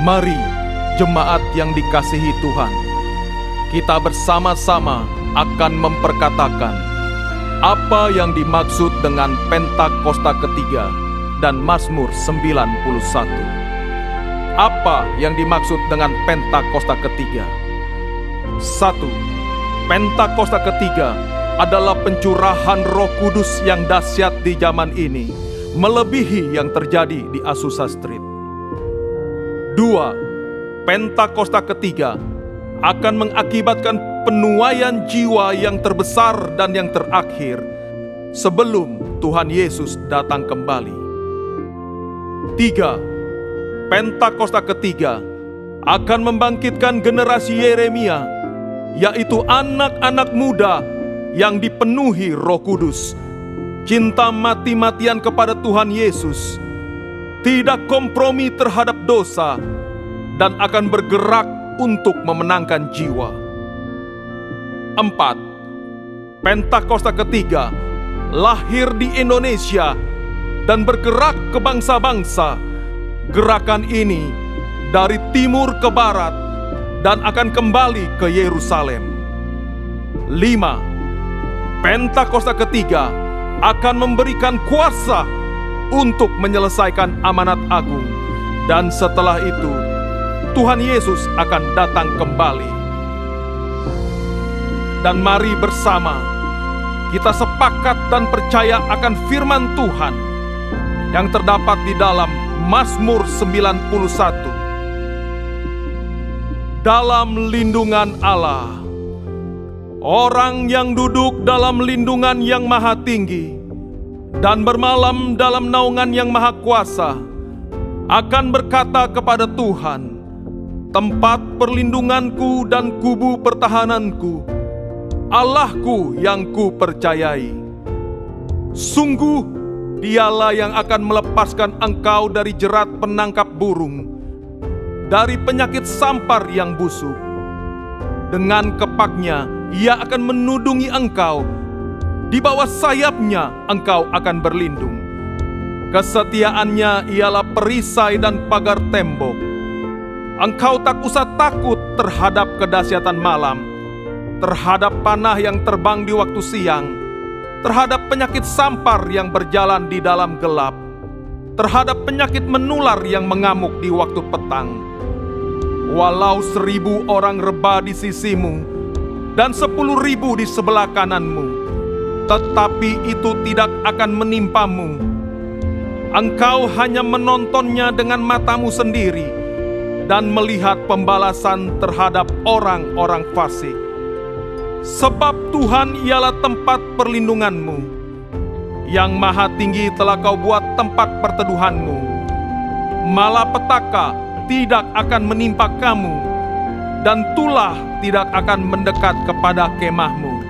Mari, jemaat yang dikasihi Tuhan, kita bersama-sama akan memperkatakan apa yang dimaksud dengan Pentakosta ketiga dan Mazmur 91. Apa yang dimaksud dengan Pentakosta ketiga? 1. Pentakosta ketiga adalah pencurahan Roh Kudus yang dahsyat di zaman ini, melebihi yang terjadi di Azusa Street. 2. Pentakosta ketiga akan mengakibatkan penuaian jiwa yang terbesar dan yang terakhir sebelum Tuhan Yesus datang kembali. 3. Pentakosta ketiga akan membangkitkan generasi Yeremia, yaitu anak-anak muda yang dipenuhi Roh Kudus, cinta mati-matian kepada Tuhan Yesus, tidak kompromi terhadap dosa, dan akan bergerak untuk memenangkan jiwa. 4. Pentakosta ketiga lahir di Indonesia dan bergerak ke bangsa-bangsa. Gerakan ini dari timur ke barat dan akan kembali ke Yerusalem. 5. Pentakosta ketiga akan memberikan kuasa untuk menyelesaikan amanat agung, dan setelah itu Tuhan Yesus akan datang kembali. Dan mari bersama kita sepakat dan percaya akan firman Tuhan yang terdapat di dalam Mazmur 91. Dalam lindungan Allah, orang yang duduk dalam lindungan yang maha tinggi dan bermalam dalam naungan yang maha kuasa akan berkata kepada Tuhan, tempat perlindunganku dan kubu pertahananku, Allahku yang ku percayai. Sungguh dialah yang akan melepaskan engkau dari jerat penangkap burung, dari penyakit sampar yang busuk. Dengan kepaknya ia akan menudungi engkau, di bawah sayapnya engkau akan berlindung. Kesetiaannya ialah perisai dan pagar tembok. Engkau tak usah takut terhadap kedahsyatan malam, terhadap panah yang terbang di waktu siang, terhadap penyakit sampar yang berjalan di dalam gelap, terhadap penyakit menular yang mengamuk di waktu petang. Walau 1000 orang rebah di sisimu dan 10.000 di sebelah kananmu, tetapi itu tidak akan menimpamu. Engkau hanya menontonnya dengan matamu sendiri dan melihat pembalasan terhadap orang-orang fasik. Sebab Tuhan ialah tempat perlindunganmu, yang maha tinggi telah kau buat tempat perteduhanmu. Malapetaka tidak akan menimpa kamu, dan tulah tidak akan mendekat kepada kemahmu.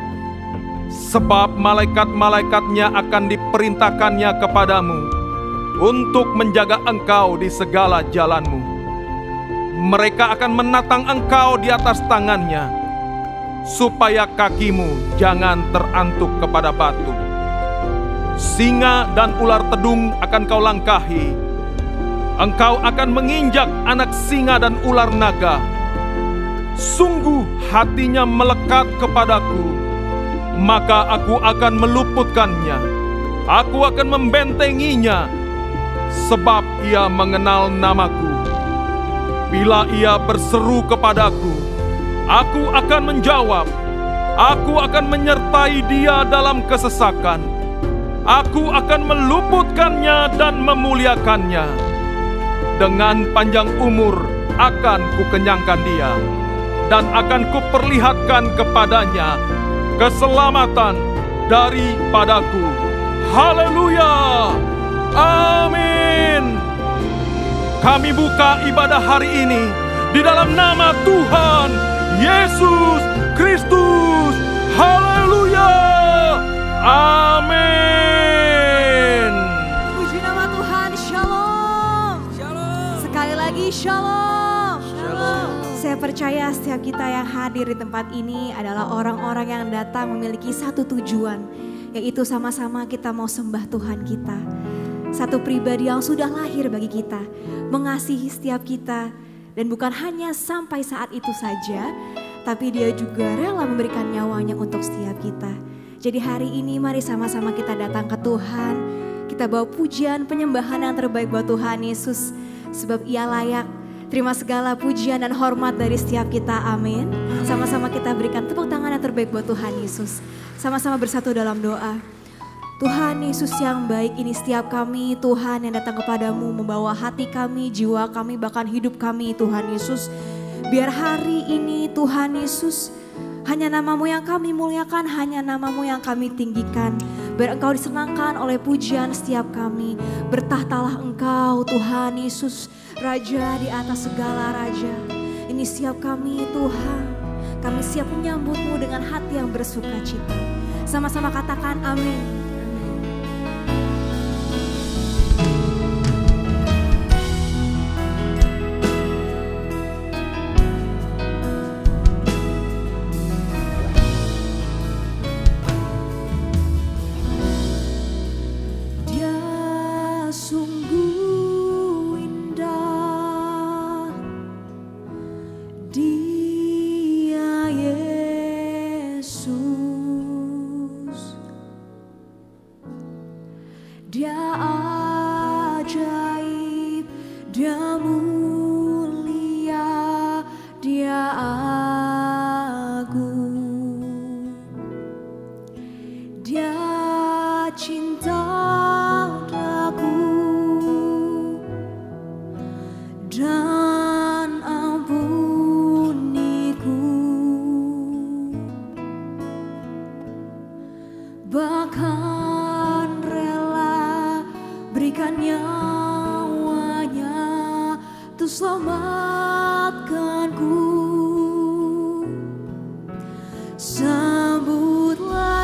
Sebab malaikat-malaikatnya akan diperintahkannya kepadamu untuk menjaga engkau di segala jalanmu. Mereka akan menatang engkau di atas tangannya, supaya kakimu jangan terantuk kepada batu. Singa dan ular tedung akan kau langkahi. Engkau akan menginjak anak singa dan ular naga. Sungguh hatinya melekat kepadaku, maka aku akan meluputkannya. Aku akan membentenginya, sebab ia mengenal namaku. Bila ia berseru kepadaku, aku akan menjawab. Aku akan menyertai dia dalam kesesakan. Aku akan meluputkannya dan memuliakannya. Dengan panjang umur akan kukenyangkan dia, dan akan kuperlihatkan kepadanya keselamatan daripadaku. Haleluya! Amin. Kami buka ibadah hari ini di dalam nama Tuhan Yesus Kristus. Haleluya! Amin. Puji nama Tuhan. Shalom. Shalom. Sekali lagi shalom. Shalom. Saya percaya setiap kita yang hadir di tempat ini adalah orang-orang yang datang memiliki satu tujuan, yaitu sama-sama kita mau sembah Tuhan kita. Satu pribadi yang sudah lahir bagi kita, mengasihi setiap kita, Dan bukan hanya sampai saat itu saja, tapi dia juga rela memberikan nyawanya untuk setiap kita. Jadi hari ini mari sama-sama kita datang ke Tuhan. Kita bawa pujian, penyembahan yang terbaik buat Tuhan Yesus. Sebab Ia layak terima segala pujian dan hormat dari setiap kita, amin. Sama-sama kita berikan tepuk tangan yang terbaik buat Tuhan Yesus. Sama-sama bersatu dalam doa. Tuhan Yesus yang baik, ini setiap kami Tuhan yang datang kepadamu membawa hati kami, jiwa kami, bahkan hidup kami Tuhan Yesus. Biar hari ini Tuhan Yesus hanya namamu yang kami muliakan, hanya namamu yang kami tinggikan. Biar Engkau disenangkan oleh pujian setiap kami. Bertahtalah Engkau Tuhan Yesus, Raja di atas segala raja. Ini setiap kami Tuhan, kami siap menyambutmu dengan hati yang bersuka cita. Sama-sama katakan amin. Sambutlah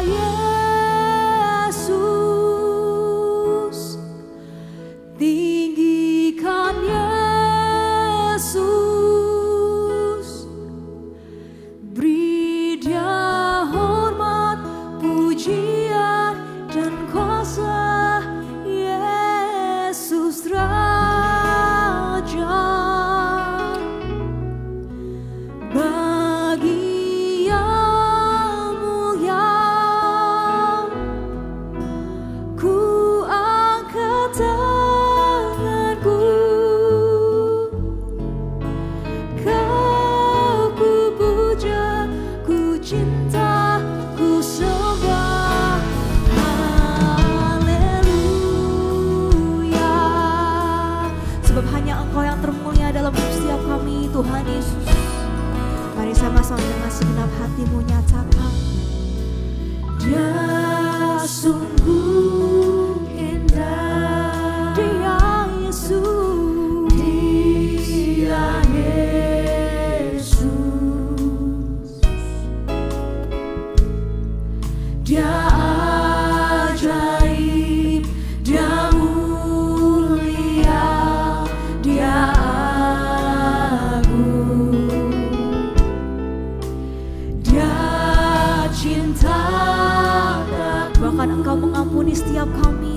di setiap kami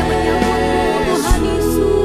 yang menyambutmu Tuhan Yesus.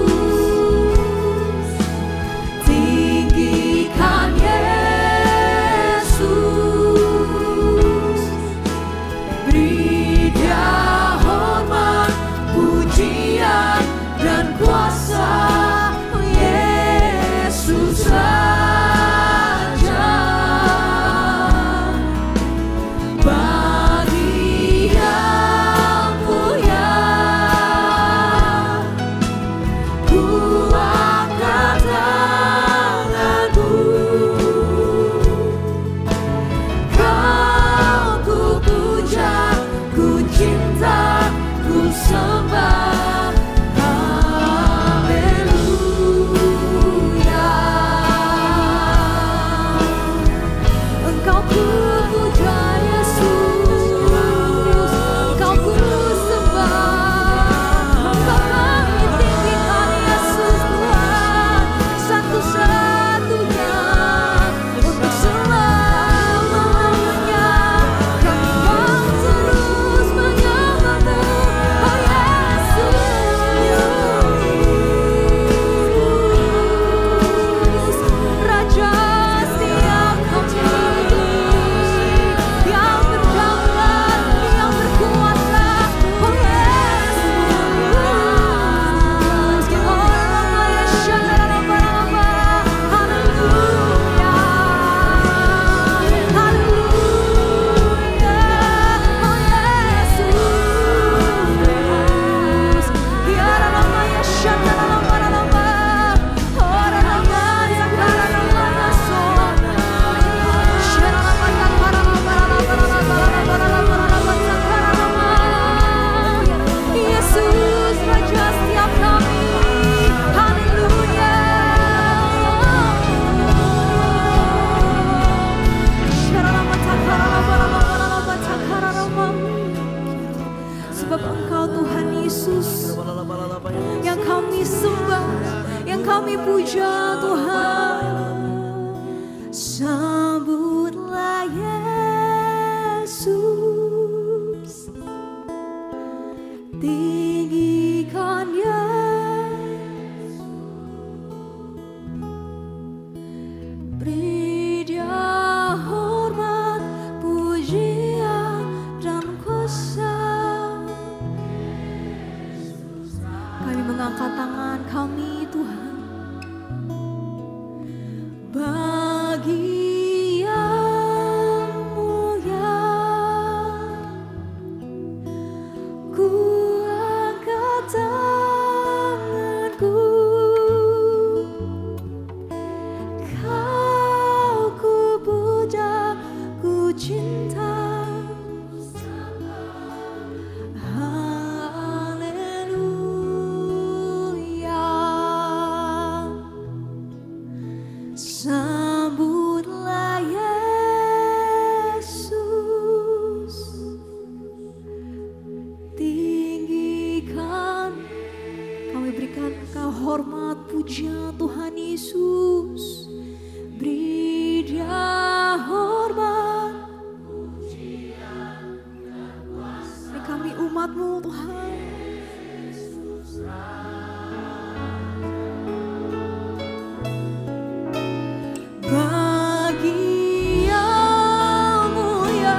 kami sembah, yang kami puja Tuhan. Sambutlah Yesus, tinggikan Yesus, beri Dia hormat, pujian dan kuasa. Kami mengangkat tangan kami Tuhan, bagi yang mulia ku angkat tanganku, Kau ku puja, ku cinta. Sambutlah Yesus, tinggikan. Kami berikan Kau hormat, puja Tuhan Yesus. Beri Dia hormat, pujian dan kuasa. Kami umat-Mu Tuhan. Bagi yang mulia,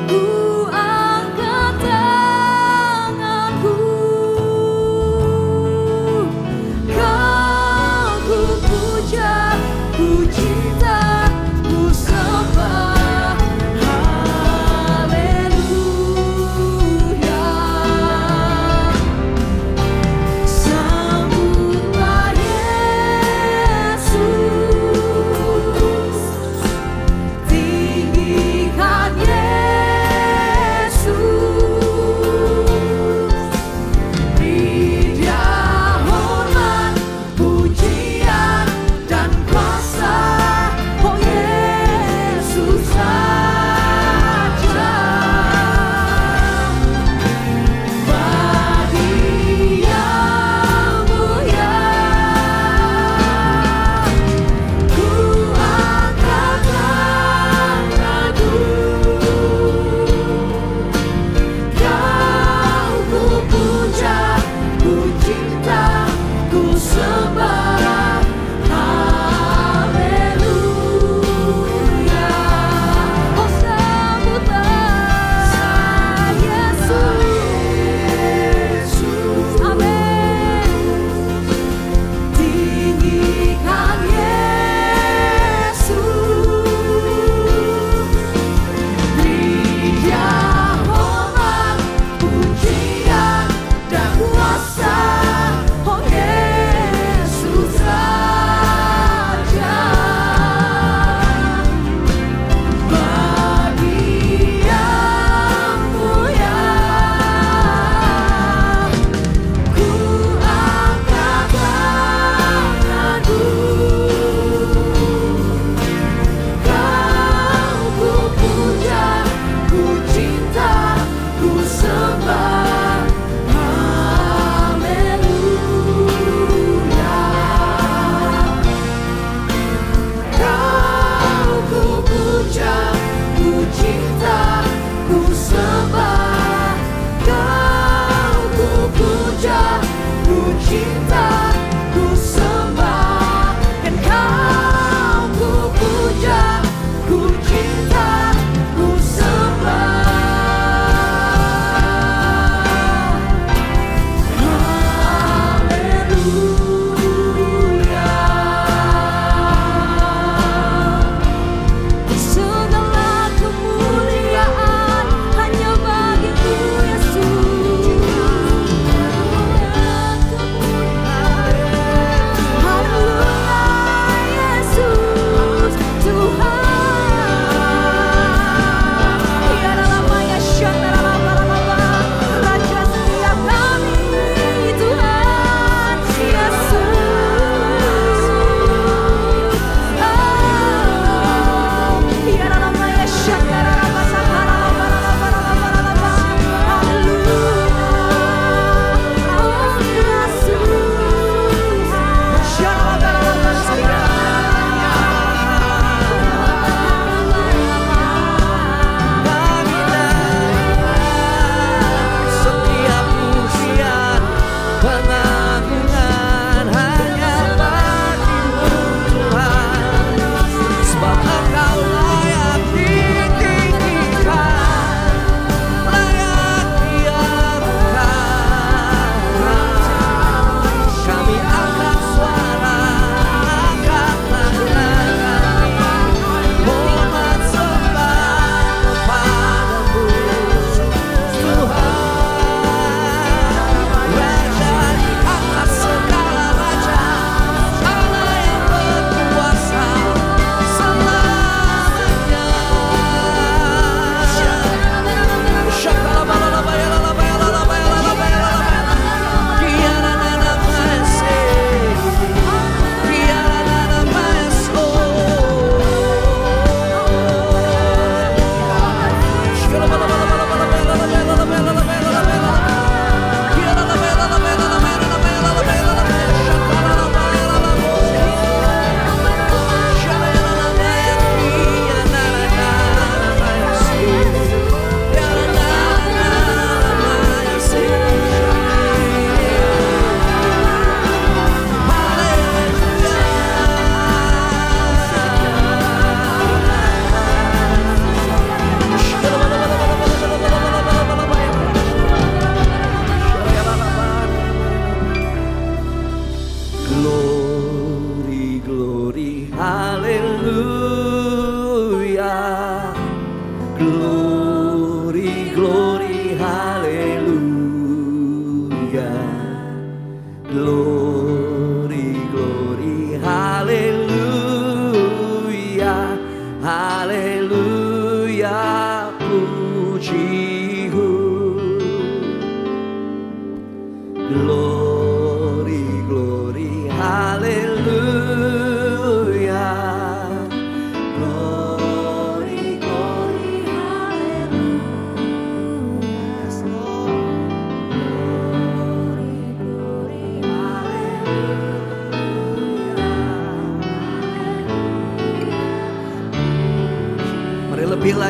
ku angkat tanganku, Kau ku puja, ku cinta, ku sembah. Haleluya.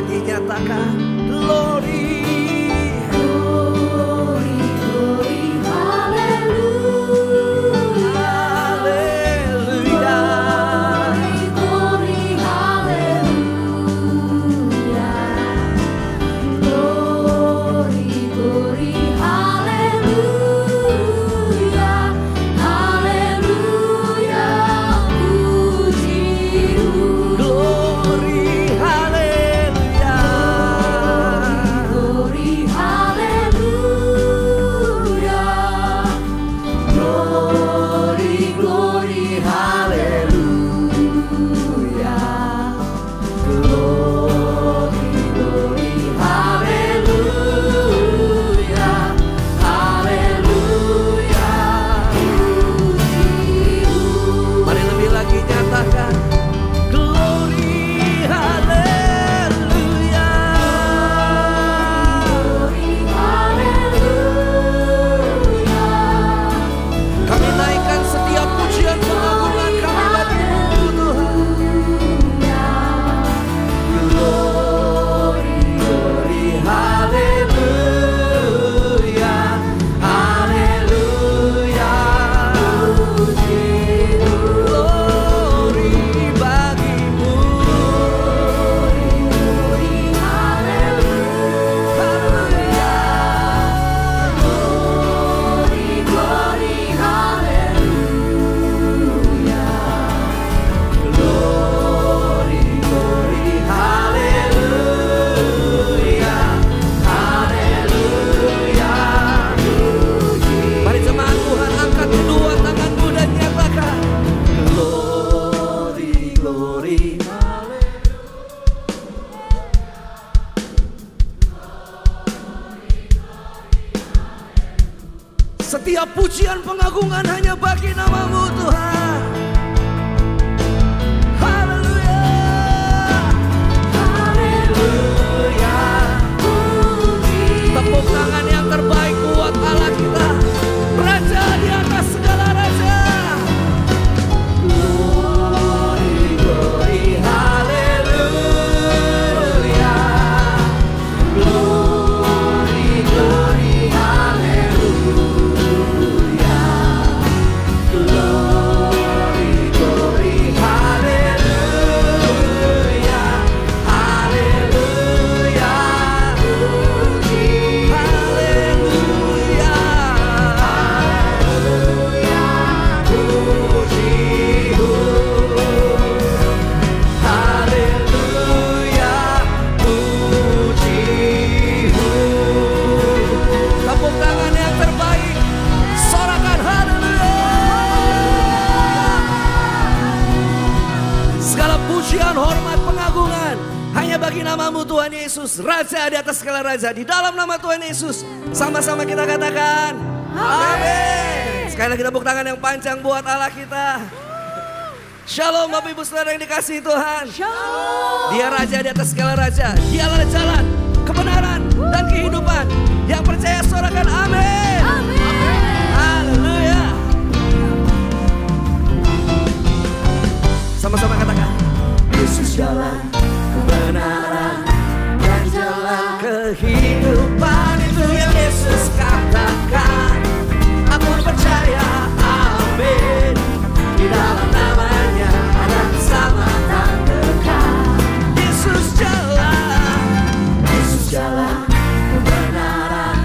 lagi nyatakan glory. Glory, glory, haleluya. Haleluya. Glory, haleluya. Glory, glory, haleluya. Haleluya, puji-Mu. Glory, haleluya. Glory, haleluya. Glory, glory, haleluya. Glory, glory, haleluya. Haleluya, puji-Mu. Mari lebih lagi nyatakan glory, haleluya. Glory, haleluya. Kami naikkan setiap pujian pengagungan kami bagi-Mu Tuhan. Glory, glory, Haleluya, haleluya. puji-Mu. Glory bagi-Mu. Glory, haleluya. Glory, glory, haleluya. Glory, glory, haleluya, haleluya. Mari jemaat Tuhan, angkat kedua tanganmu dan nyatakan glory, glory, setiap pujian pengagungan hanya bagi nama-Mu Tuhan. Haleluya. Haleluya, puji. Tepuk tangan yang terbaik buat Allah kita, Raja di atas segala raja. Glory, glory, haleluya. Glory, glory, haleluya. Glory, glory, haleluya. Haleluya. Puji. Haleluya. Haleluya, Puji-Mu. Haleluya, puji-Mu. Tepuk tangan yang terbaik, sorakan haleluya. Segala pujian, hormat, pengagungan hanya bagi nama-Mu Tuhan Yesus, Raja di atas segala raja. Di dalam nama Tuhan Yesus, sama-sama kita katakan amin. Sekali lagi tepuk tangan yang panjang buat Allah kita. Shalom Bapak Ibu Saudara yang dikasihi Tuhan. Shalom. Dia Raja di atas segala raja. Dialah jalan, kebenaran, dan kehidupan. Yang percaya sorakan amin. Amin. Haleluya. Sama-sama katakan Yesus jalan, kebenaran, dan jalan kehidupan. Itu yang Yesus katakan. Aku percaya amin. Di dalam namanya ada keselamatan kekal. Yesus jalan, Yesus jalan, kebenaran,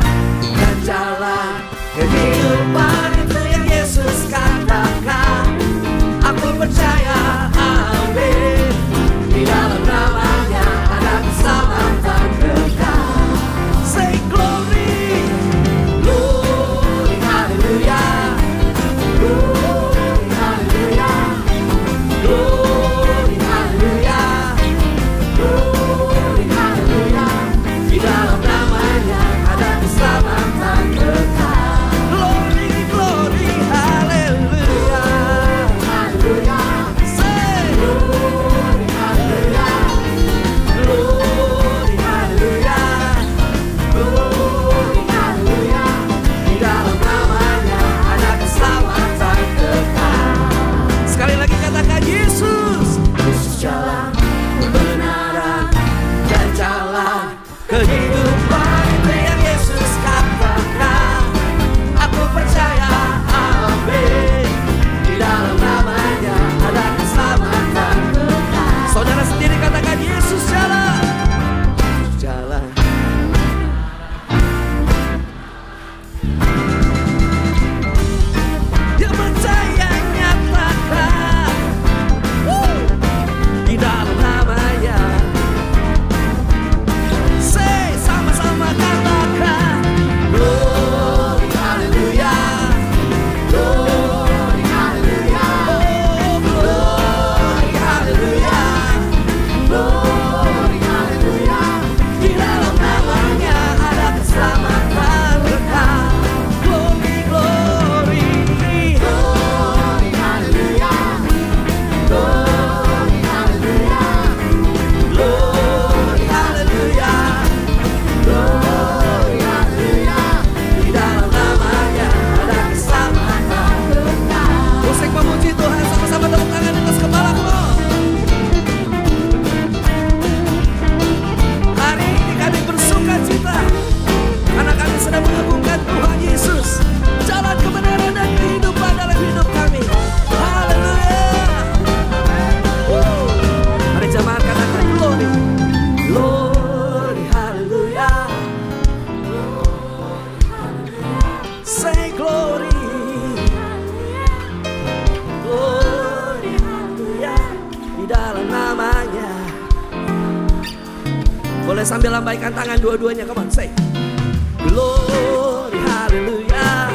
sambil lambaikan tangan dua-duanya. Come on, say glory, hallelujah.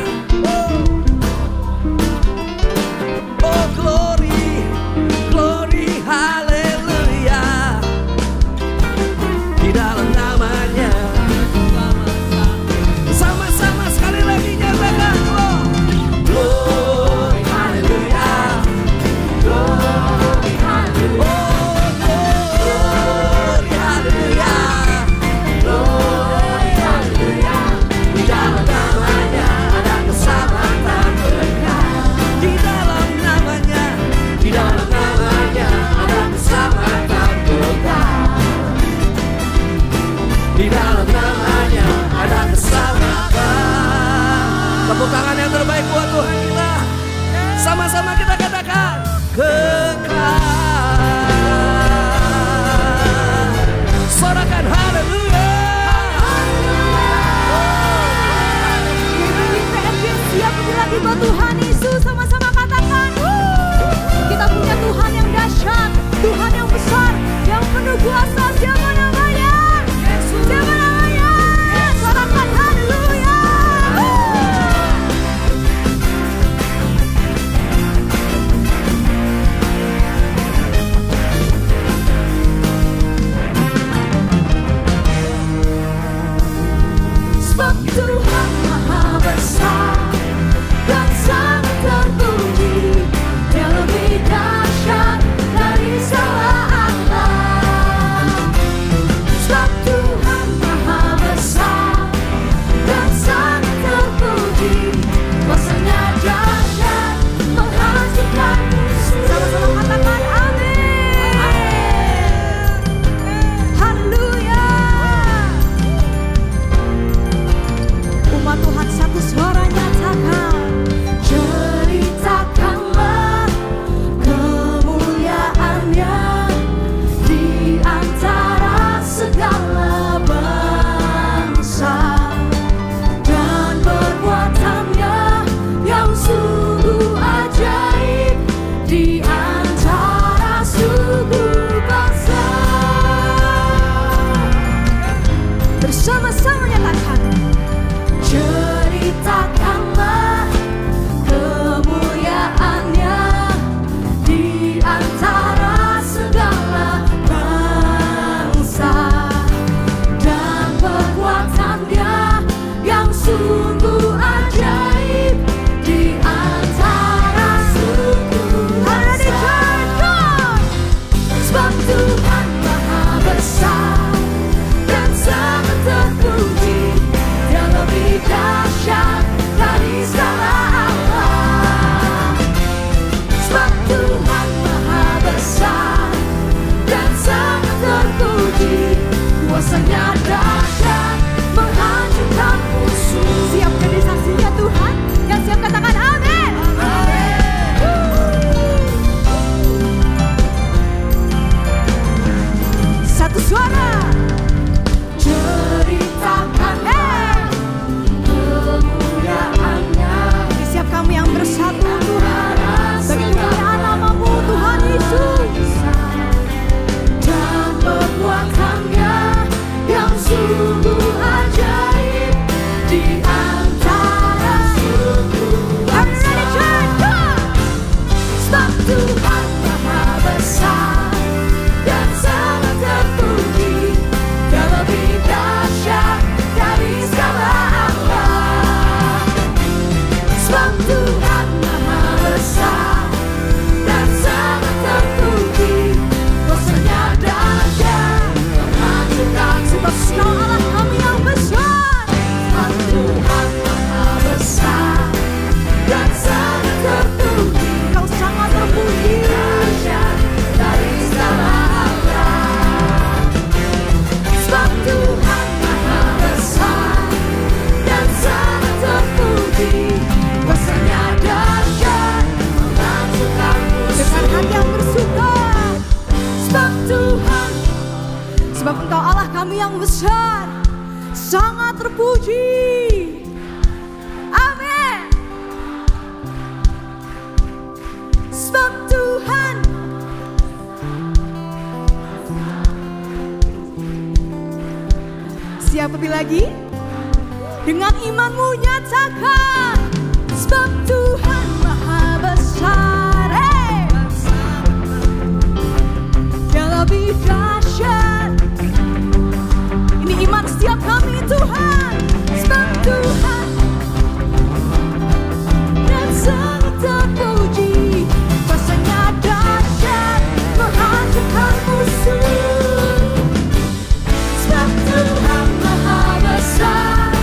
Oh glory, glory, hallelujah. Di dalam namanya. Sama-sama sekali lagi nyatakan glory, hallelujah. Glory, hallelujah. Oh glory, hallelujah. Glory, hallelujah. Di dalam namanya ada keselamatan berkat. Di dalam namanya, di dalam namanya ada keselamatan berkat. Di dalam namanya ada keselamatan. Tepuk tangan yang terbaik buat Tuhan kita. Sama-sama kita katakan kekal. Sorakan haleluya. Siap lagi buat Tuhan Yesus, sama-sama katakan kita punya Tuhan yang dahsyat, Tuhan yang besar, yang penuh kuasa. Siapa namanya? Siapa namanya? Sorakan haleluya. Sebab Tuhan maha besar dan sangat terpuji, Dia lebih dahsyat dari segala alam. Sebab Tuhan maha besar dan sangat terpuji, kuasanya dahsyat menghancurkan musuh. Sama-sama katakan amin. Haleluya. Umat Tuhan satu suara nyatakan, ceritakanlah kemuliaan-Nya di antara segala bangsa, dan perbuatan-Nya yang sungguh ajaib di antara suku bangsa. Bersama-sama nyatakan, ceritakanlah kemuliaan-Nya di antara segala bangsa, dan perbuatan-Nya yang sungguh ajaib di antara suku bangsa. Sebab Tuhan maha besar dan sangat terpuji, Dia lebih dahsyat dari segala alam. Sebab Tuhan maha besar dan sangat terpuji, kuasanya dahsyat menghancurkan musuh. Siap jadi saksinya Tuhan? Yang siap katakan amin. Satu suara. Ceritakan kemuliaan-Nya. Siap kami yang bersatu Tuhan, bagi kemuliaan nama-Mu Tuhan Yesus, dan perbuatan-Nya yang sungguh ajaib di antara suku bangsa. Sebab Tuhan maha besar dan sangat terpuji, Dia lebih dahsyat dari segala alam. Sebab Tuhan maha besar dan sangat terpuji, kuasanya dahsyat menghancurkan. Sebab Engkau Allah kami yang besar. Sebab Tuhan maha besar dan sangat terpuji, Kau sangat terpuji, dahsyat dari segala alam. Sebab Tuhan maha besar dan sangat terpuji, kuasanya dahsyat menghancurkan musuh. Dengan hati yang bersuka. Sebab Tuhan, sebab Engkau Allah kami yang besar, sangat terpuji. Amin. Sebab Tuhan lebih lagi. Dengan imanmu nyatakan, sebab Tuhan maha besar. Dia lebih dahsyat. Ini iman setiap kami Tuhan. Sebab Tuhan dan sangat terpuji. Kuasanya dahsyat menghancurkan musuh. Sebab Tuhan maha besar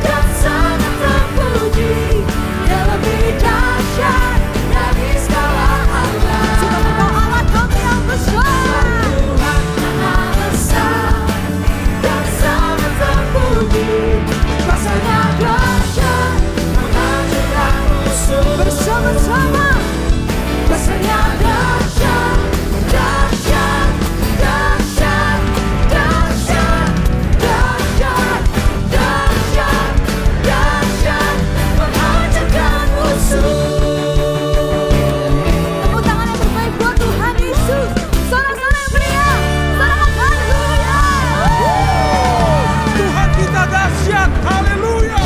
dan sangat terpuji. Dia lebih dahsyat dari segala Allah. Sudah berdoa Allah kami yang besar. Tuhan maha besar dan sangat terpuji. Kuasanya dahsyat menghancurkan musuh. Bersama-sama. Kuasanya dahsyat, dahsyat, dahsyat, dahsyat, dahsyat, dahsyat, dahsyat, menghancurkan musuh. Tepuk tangan yang terbaik buat Tuhan Yesus. Sorak-sorak yang meriah. Selamat haleluya. Tuhan kita dahsyat, haleluya.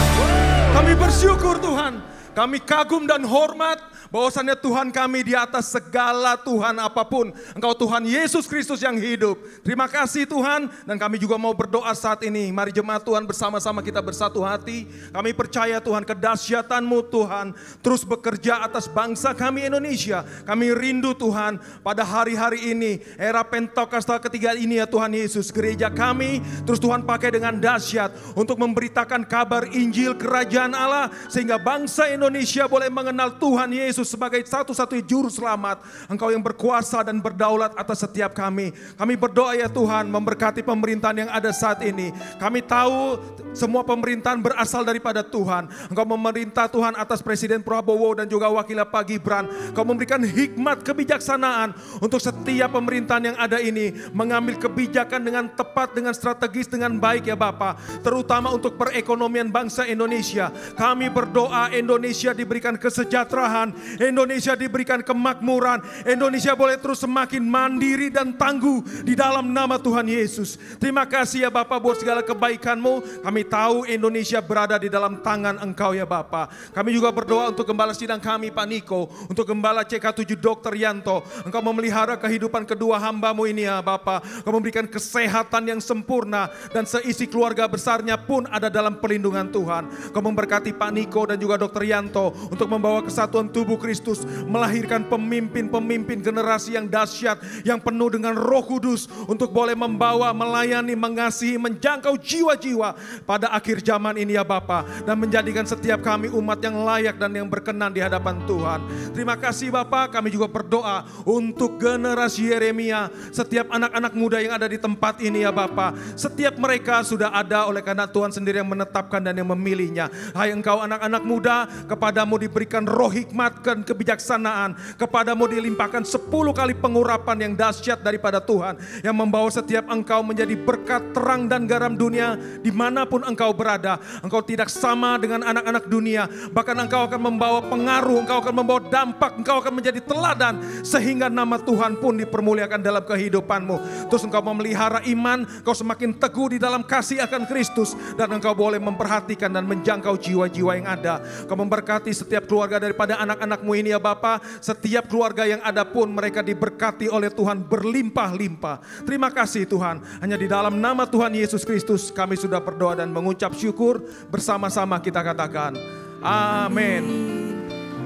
Kami bersyukur Tuhan, kami kagum dan hormat bahwasannya Tuhan kami di atas segala Tuhan apapun. Engkau Tuhan Yesus Kristus yang hidup. Terima kasih Tuhan, dan kami juga mau berdoa saat ini. Mari jemaat Tuhan bersama-sama kita bersatu hati. Kami percaya Tuhan kedahsyatan-Mu Tuhan terus bekerja atas bangsa kami Indonesia. Kami rindu Tuhan pada hari-hari ini, era Pentakosta ketiga ini ya Tuhan Yesus. Gereja kami terus Tuhan pakai dengan dahsyat untuk memberitakan kabar Injil Kerajaan Allah, sehingga bangsa Indonesia boleh mengenal Tuhan Yesus sebagai satu-satunya juru selamat. Engkau yang berkuasa dan berdaulat atas setiap kami. Kami berdoa ya Tuhan, memberkati pemerintahan yang ada saat ini. Kami tahu semua pemerintahan berasal daripada Tuhan. Engkau memerintah Tuhan atas Presiden Prabowo dan juga wakilnya Pak Gibran. Engkau memberikan hikmat kebijaksanaan untuk setiap pemerintahan yang ada ini, mengambil kebijakan dengan tepat, dengan strategis, dengan baik ya Bapa. Terutama untuk perekonomian bangsa Indonesia. Kami berdoa Indonesia diberikan kesejahteraan, Indonesia diberikan kemakmuran, Indonesia boleh terus semakin mandiri dan tangguh di dalam nama Tuhan Yesus. Terima kasih ya Bapa buat segala kebaikan-Mu. Kami tahu Indonesia berada di dalam tangan Engkau ya Bapa. Kami juga berdoa untuk gembala sidang kami Pak Niko, untuk gembala CK7 Dr. Yanto. Engkau memelihara kehidupan kedua hamba-Mu ini ya Bapa. Engkau memberikan kesehatan yang sempurna, dan seisi keluarga besarnya pun ada dalam perlindungan Tuhan. Engkau memberkati Pak Niko dan juga Dr. Yanto untuk membawa kesatuan tubuh Kristus, melahirkan pemimpin-pemimpin generasi yang dahsyat, yang penuh dengan Roh Kudus, untuk boleh membawa, melayani, mengasihi, menjangkau jiwa-jiwa pada akhir zaman ini ya Bapa, dan menjadikan setiap kami umat yang layak dan yang berkenan di hadapan Tuhan. Terima kasih Bapa. Kami juga berdoa untuk generasi Yeremia, setiap anak-anak muda yang ada di tempat ini ya Bapa. Setiap mereka sudah ada oleh karena Tuhan sendiri yang menetapkan dan yang memilihnya. Hai engkau anak-anak muda, kepadamu diberikan roh hikmat dan kebijaksanaan, kepadamu dilimpahkan 10 kali pengurapan yang dahsyat daripada Tuhan, yang membawa setiap engkau menjadi berkat, terang dan garam dunia dimanapun engkau berada. Engkau tidak sama dengan anak-anak dunia, bahkan engkau akan membawa pengaruh, engkau akan membawa dampak, engkau akan menjadi teladan, sehingga nama Tuhan pun dipermuliakan dalam kehidupanmu. Terus engkau memelihara iman, engkau semakin teguh di dalam kasih akan Kristus, dan engkau boleh memperhatikan dan menjangkau jiwa-jiwa yang ada. Engkau memberkati setiap keluarga daripada anak-anakmu ini ya Bapa. Setiap keluarga yang ada pun mereka diberkati oleh Tuhan berlimpah-limpah. Terima kasih Tuhan. Hanya di dalam nama Tuhan Yesus Kristus kami sudah berdoa dan mengucap syukur. Bersama-sama kita katakan amin.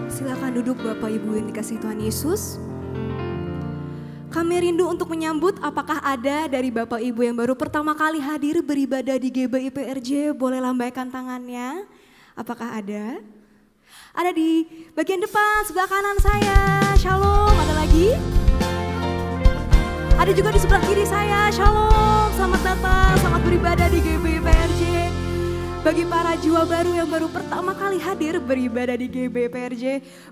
Silakan duduk Bapak Ibu yang dikasihi Tuhan Yesus. Kami rindu untuk menyambut, apakah ada dari Bapak Ibu yang baru pertama kali hadir beribadah di GBI PRJ, boleh lambaikan tangannya. Apakah ada? Ada di bagian depan sebelah kanan saya. Shalom. Ada lagi? Ada juga di sebelah kiri saya. Shalom. Selamat datang, selamat beribadah di GBI PRJ. Bagi para jiwa baru yang baru pertama kali hadir beribadah di GBI PRJ,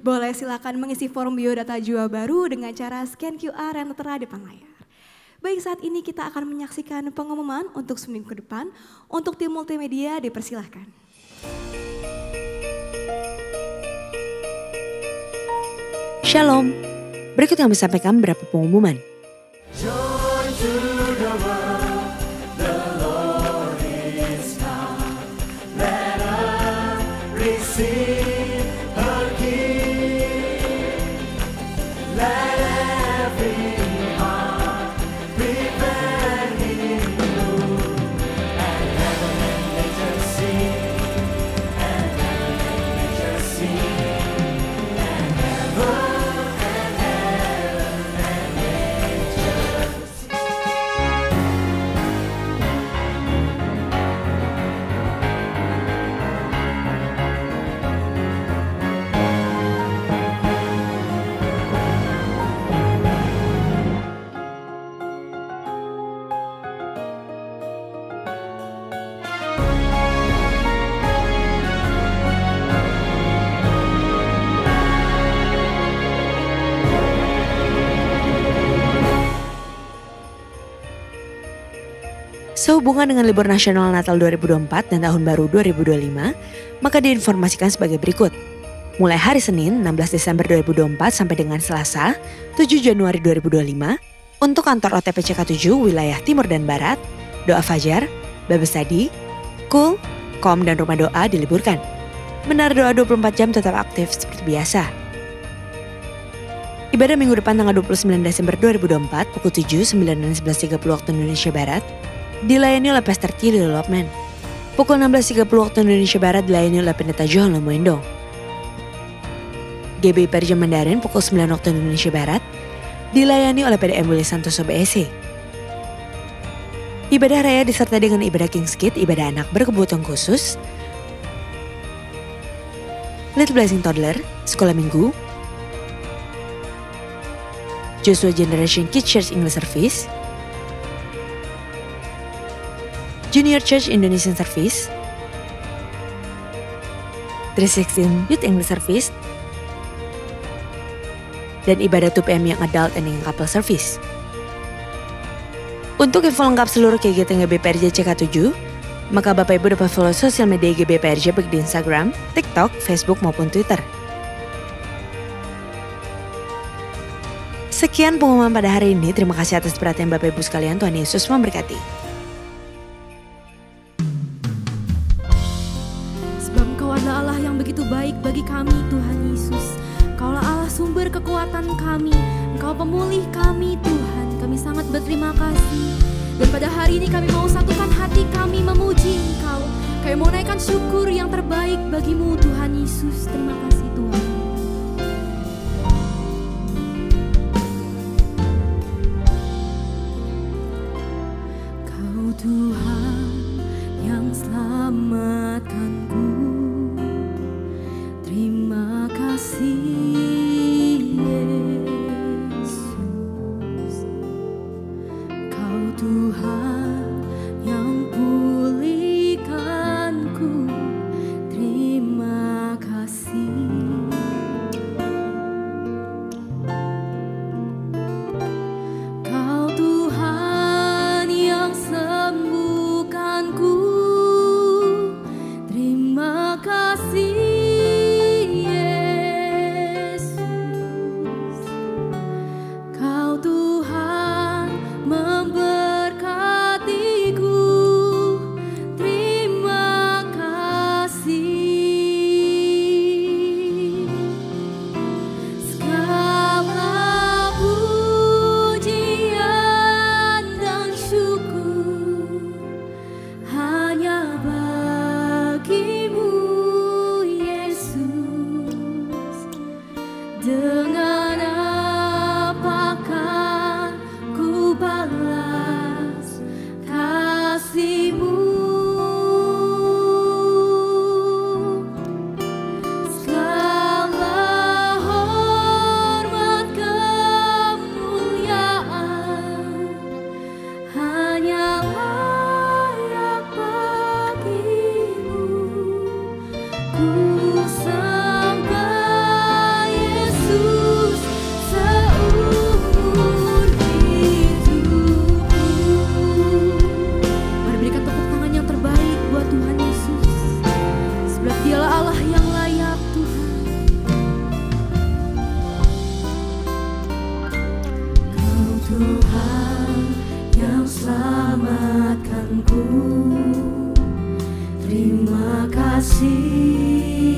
boleh silakan mengisi form biodata jiwa baru dengan cara scan QR yang tertera di depan layar. Baik, saat ini kita akan menyaksikan pengumuman untuk seminggu ke depan. Untuk tim multimedia dipersilahkan. Shalom, berikut kami sampaikan beberapa pengumuman. receive her gift. Let every heart prepare Him new, and heaven and nature sing, and heaven and nature sing, and heaven and nature sing. Sehubungan dengan libur nasional Natal 2024 dan Tahun Baru 2025, maka diinformasikan sebagai berikut. Mulai hari Senin 16 Desember 2024 sampai dengan Selasa 7 Januari 2025, untuk kantor OTP CK7 wilayah Timur dan Barat, Doa Fajar, Bible Study, Cool, Kom dan Rumah Doa diliburkan. Menara doa 24 jam tetap aktif seperti biasa. Ibadah minggu depan tanggal 29 Desember 2024 pukul 7, 9 dan 11.30 waktu Indonesia Barat dilayani oleh Pastor T. Development. Pukul 16.30 waktu Indonesia Barat dilayani oleh Pendeta Johan Lomoendo. GBI Perja Mandarin pukul 9 waktu Indonesia Barat dilayani oleh PDM Willy Santoso BSC. Ibadah raya disertai dengan ibadah King's Kid, ibadah anak berkebutuhan khusus, Little Blessing Toddler, sekolah minggu, Joshua Generation Kids Church English Service, Junior Church Indonesian Service, 316 Youth English Service, dan ibadah 2PM yang adult and yang couple service. Untuk info lengkap seluruh kegiatan GBI PRJ CK7, maka Bapak Ibu dapat follow sosial media GBI PRJ baik di Instagram, TikTok, Facebook maupun Twitter. Sekian pengumuman pada hari ini. Terima kasih atas perhatian Bapak Ibu sekalian. Tuhan Yesus memberkati. Adalah Allah yang begitu baik bagi kami, Tuhan Yesus. Engkaulah Allah sumber kekuatan kami, Engkau pemulih kami, Tuhan. Kami sangat berterima kasih. Dan pada hari ini kami mau satukan hati kami memuji Engkau. Kami mau naikkan syukur yang terbaik bagimu, Tuhan Yesus. Terima kasih, Tuhan. Kau Tuhan yang selamatkanku. Terima kasih Yesus, Kau Tuhan yang pulihkanku. Terima kasih. Kau Tuhan yang sembuhkanku. Terima kasih. Dengan apakah ku balas kasih-Mu? Segala hormat kemuliaan hanya layak bagi-Mu. Ku Tuhan yang selamatkanku. Terima kasih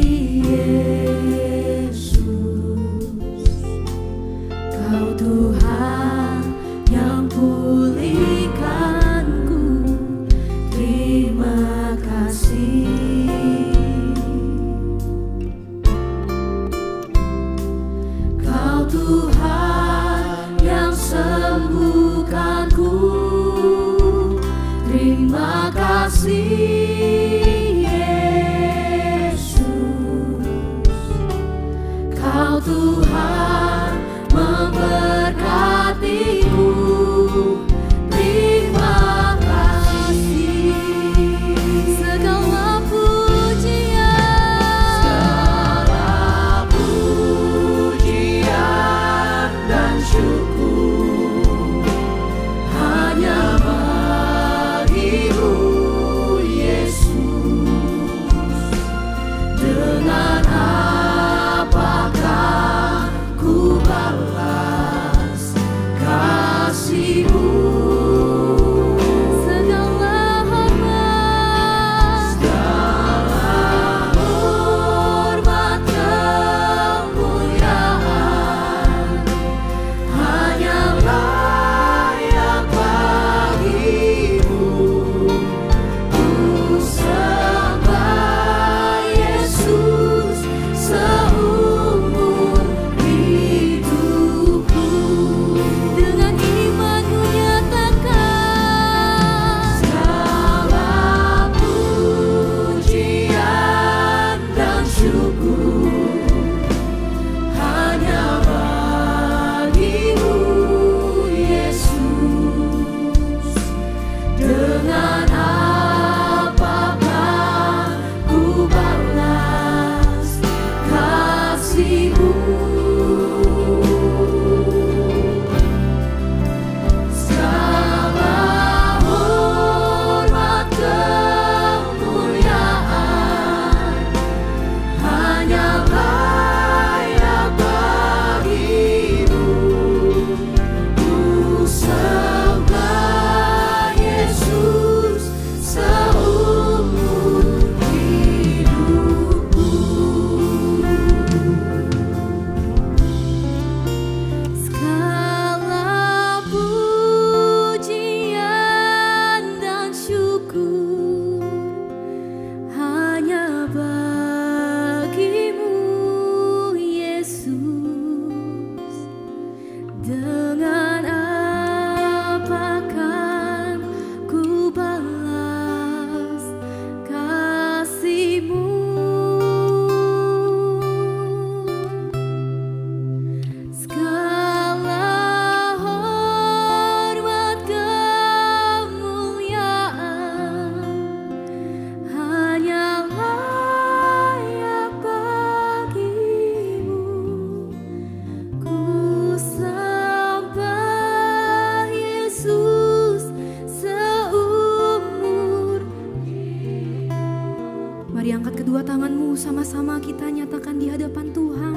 Sama-sama kita nyatakan di hadapan Tuhan.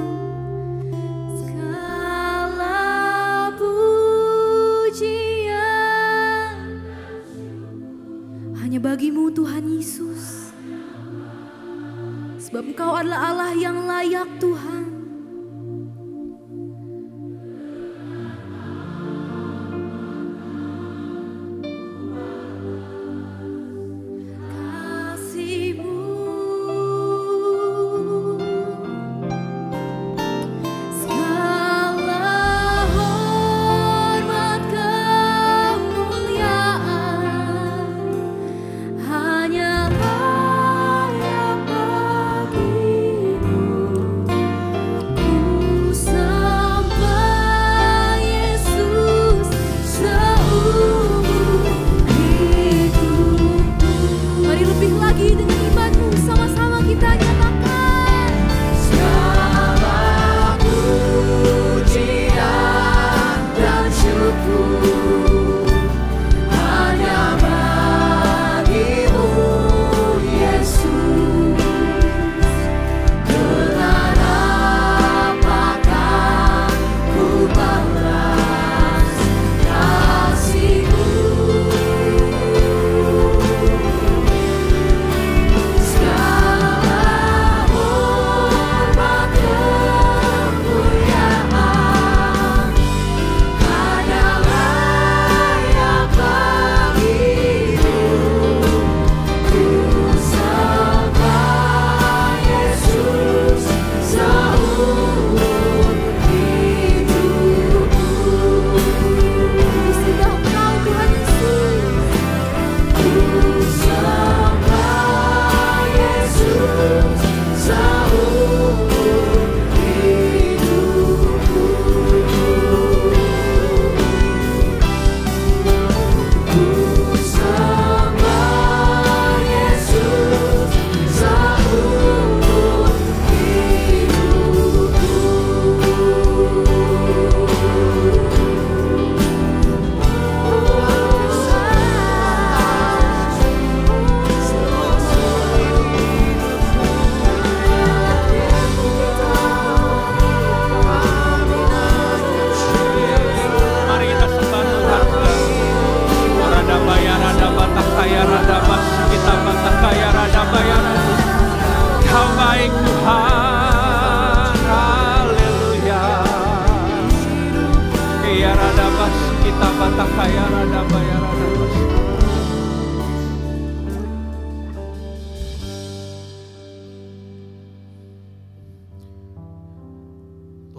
Segala pujian hanya bagimu Tuhan Yesus. Sebab Engkau adalah Allah yang layak Tuhan.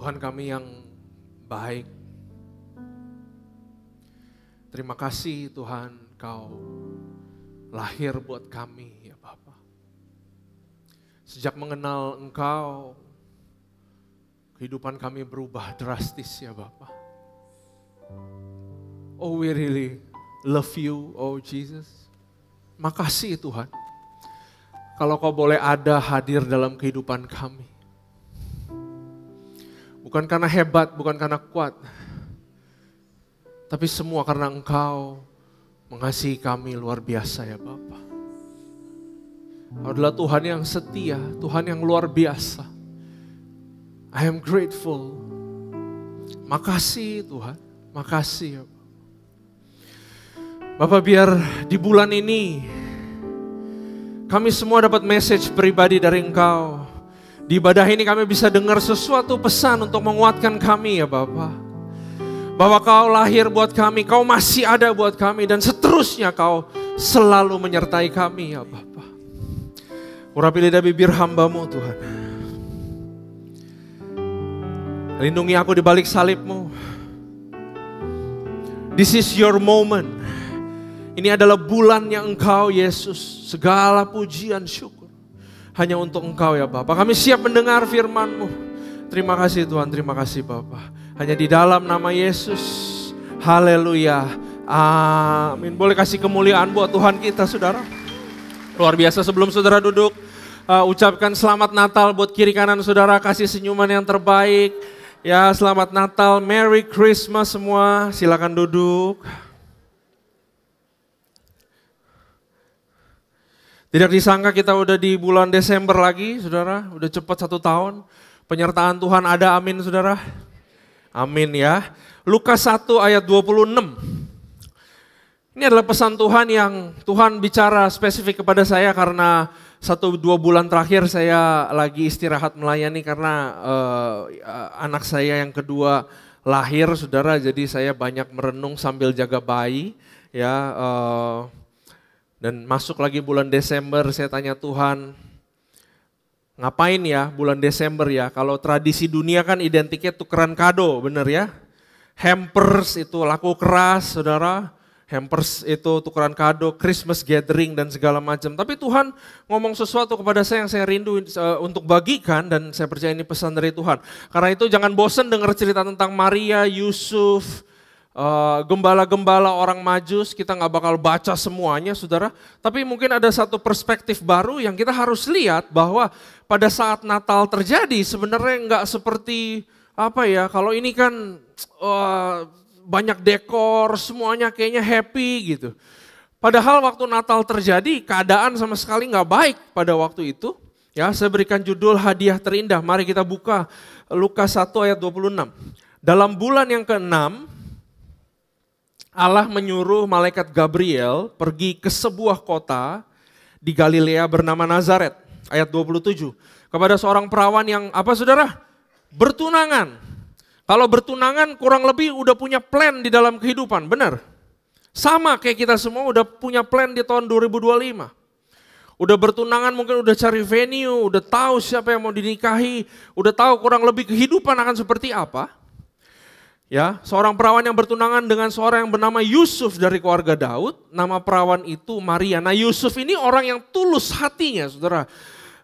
Tuhan kami yang baik. Terima kasih Tuhan, Kau lahir buat kami ya Bapa. Sejak mengenal Engkau, kehidupan kami berubah drastis ya Bapa. Oh, we really love you, oh Jesus. Makasih Tuhan. Kalau Kau boleh ada hadir dalam kehidupan kami. Bukan karena hebat, bukan karena kuat. Tapi semua karena Engkau mengasihi kami luar biasa ya Bapa. Kau adalah Tuhan yang setia, Tuhan yang luar biasa. I am grateful. Makasih Tuhan, makasih ya Bapak. Bapak, biar di bulan ini kami semua dapat message pribadi dari Engkau. Di ibadah ini kami bisa dengar sesuatu pesan untuk menguatkan kami ya Bapak. Bahwa Kau lahir buat kami, Kau masih ada buat kami, dan seterusnya Kau selalu menyertai kami ya Bapa. Urapi lidah bibir hamba-Mu Tuhan. Lindungi aku di balik salib-Mu. This is your moment. Ini adalah bulan yang Engkau Yesus, segala pujian syukur hanya untuk Engkau ya Bapa. Kami siap mendengar firman-Mu. Terima kasih Tuhan, terima kasih Bapa. Hanya di dalam nama Yesus. Haleluya. Amin. Boleh kasih kemuliaan buat Tuhan kita saudara. Luar biasa. Sebelum saudara duduk, ucapkan selamat Natal buat kiri kanan saudara. Kasih senyuman yang terbaik. Ya, selamat Natal, Merry Christmas semua. Silakan duduk. Tidak disangka kita udah di bulan Desember lagi saudara. Udah cepat 1 tahun. Penyertaan Tuhan ada, amin saudara. Amin ya. Lukas 1 ayat 26. Ini adalah pesan Tuhan yang Tuhan bicara spesifik kepada saya karena 1-2 bulan terakhir saya lagi istirahat melayani karena anak saya yang kedua lahir saudara. Jadi saya banyak merenung sambil jaga bayi ya. Dan masuk lagi bulan Desember saya tanya Tuhan, ngapain ya bulan Desember ya? Kalau tradisi dunia kan identiknya tukeran kado, bener ya? Hampers itu laku keras, saudara. Hampers itu tukeran kado, Christmas gathering dan segala macam. Tapi Tuhan ngomong sesuatu kepada saya yang saya rindu untuk bagikan dan saya percaya ini pesan dari Tuhan. Karena itu jangan bosan dengar cerita tentang Maria, Yusuf, gembala-gembala orang Majus. Kita nggak bakal baca semuanya saudara. Tapi mungkin ada satu perspektif baru yang kita harus lihat bahwa pada saat Natal terjadi sebenarnya nggak seperti apa ya, kalau ini kan banyak dekor, semuanya kayaknya happy gitu. Padahal waktu Natal terjadi keadaan sama sekali nggak baik pada waktu itu. Ya, saya berikan judul hadiah terindah. Mari kita buka Lukas 1 ayat 26. Dalam bulan yang ke-6, Allah menyuruh malaikat Gabriel pergi ke sebuah kota di Galilea bernama Nazaret. Ayat 27. Kepada seorang perawan yang apa saudara? Bertunangan. Kalau bertunangan kurang lebih udah punya plan di dalam kehidupan, benar? Sama kayak kita semua udah punya plan di tahun 2025. Udah bertunangan mungkin udah cari venue, udah tahu siapa yang mau dinikahi, udah tahu kurang lebih kehidupan akan seperti apa. Ya, seorang perawan yang bertunangan dengan seorang yang bernama Yusuf dari keluarga Daud, nama perawan itu Maria. Nah, Yusuf ini orang yang tulus hatinya, saudara.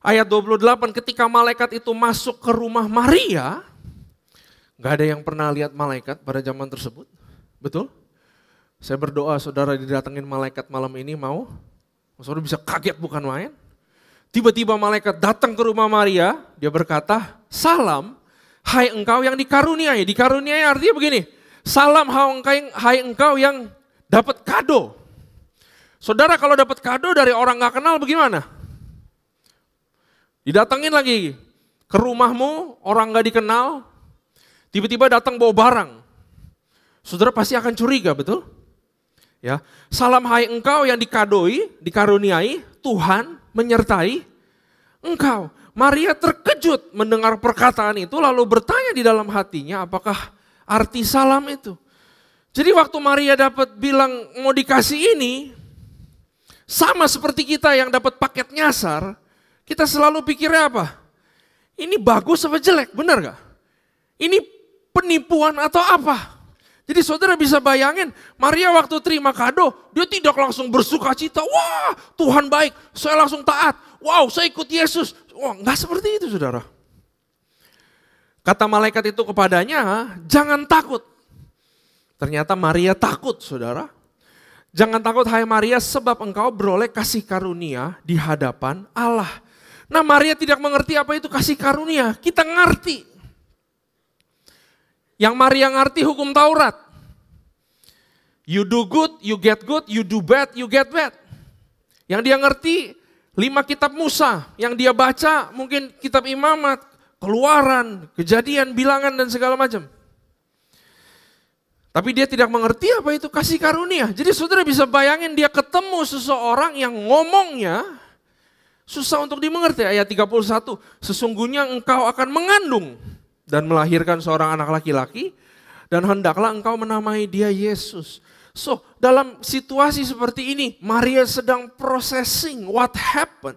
Ayat 28, ketika malaikat itu masuk ke rumah Maria, gak ada yang pernah lihat malaikat pada zaman tersebut, betul? Saya berdoa saudara didatengin malaikat malam ini mau, saudara bisa kaget bukan main. Tiba-tiba malaikat datang ke rumah Maria, dia berkata, salam. Hai engkau yang dikaruniai. Dikaruniai artinya begini, salam hai engkau yang dapat kado. Saudara kalau dapat kado dari orang gak kenal bagaimana? Didatengin lagi ke rumahmu, orang gak dikenal, tiba-tiba datang bawa barang. Saudara pasti akan curiga, betul? Ya, salam hai engkau yang dikadoi, dikaruniai, Tuhan menyertai engkau. Maria terkejut mendengar perkataan itu lalu bertanya di dalam hatinya apakah arti salam itu. Jadi waktu Maria dapat bilang mau dikasih ini, sama seperti kita yang dapat paket nyasar, kita selalu pikirnya apa? Ini bagus apa jelek, benar gak? Ini penipuan atau apa? Jadi saudara bisa bayangin, Maria waktu terima kado, dia tidak langsung bersuka cita. Wah, Tuhan baik, saya langsung taat. Wow, saya ikut Yesus. Wah, enggak seperti itu saudara. Kata malaikat itu kepadanya, jangan takut. Ternyata Maria takut saudara. Jangan takut hai Maria, sebab engkau beroleh kasih karunia di hadapan Allah. Nah, Maria tidak mengerti apa itu kasih karunia. Kita ngerti. Yang Maria ngerti hukum Taurat. You do good, you get good. You do bad, you get bad. Yang dia ngerti 5 kitab Musa. Yang dia baca mungkin kitab Imamat, Keluaran, Kejadian, Bilangan dan segala macam. Tapi dia tidak mengerti apa itu kasih karunia. Jadi saudara bisa bayangin dia ketemu seseorang yang ngomongnya susah untuk dimengerti. Ayat 31, sesungguhnya engkau akan mengandung dan melahirkan seorang anak laki-laki, dan hendaklah engkau menamai dia Yesus. So, dalam situasi seperti ini, Maria sedang processing what happened.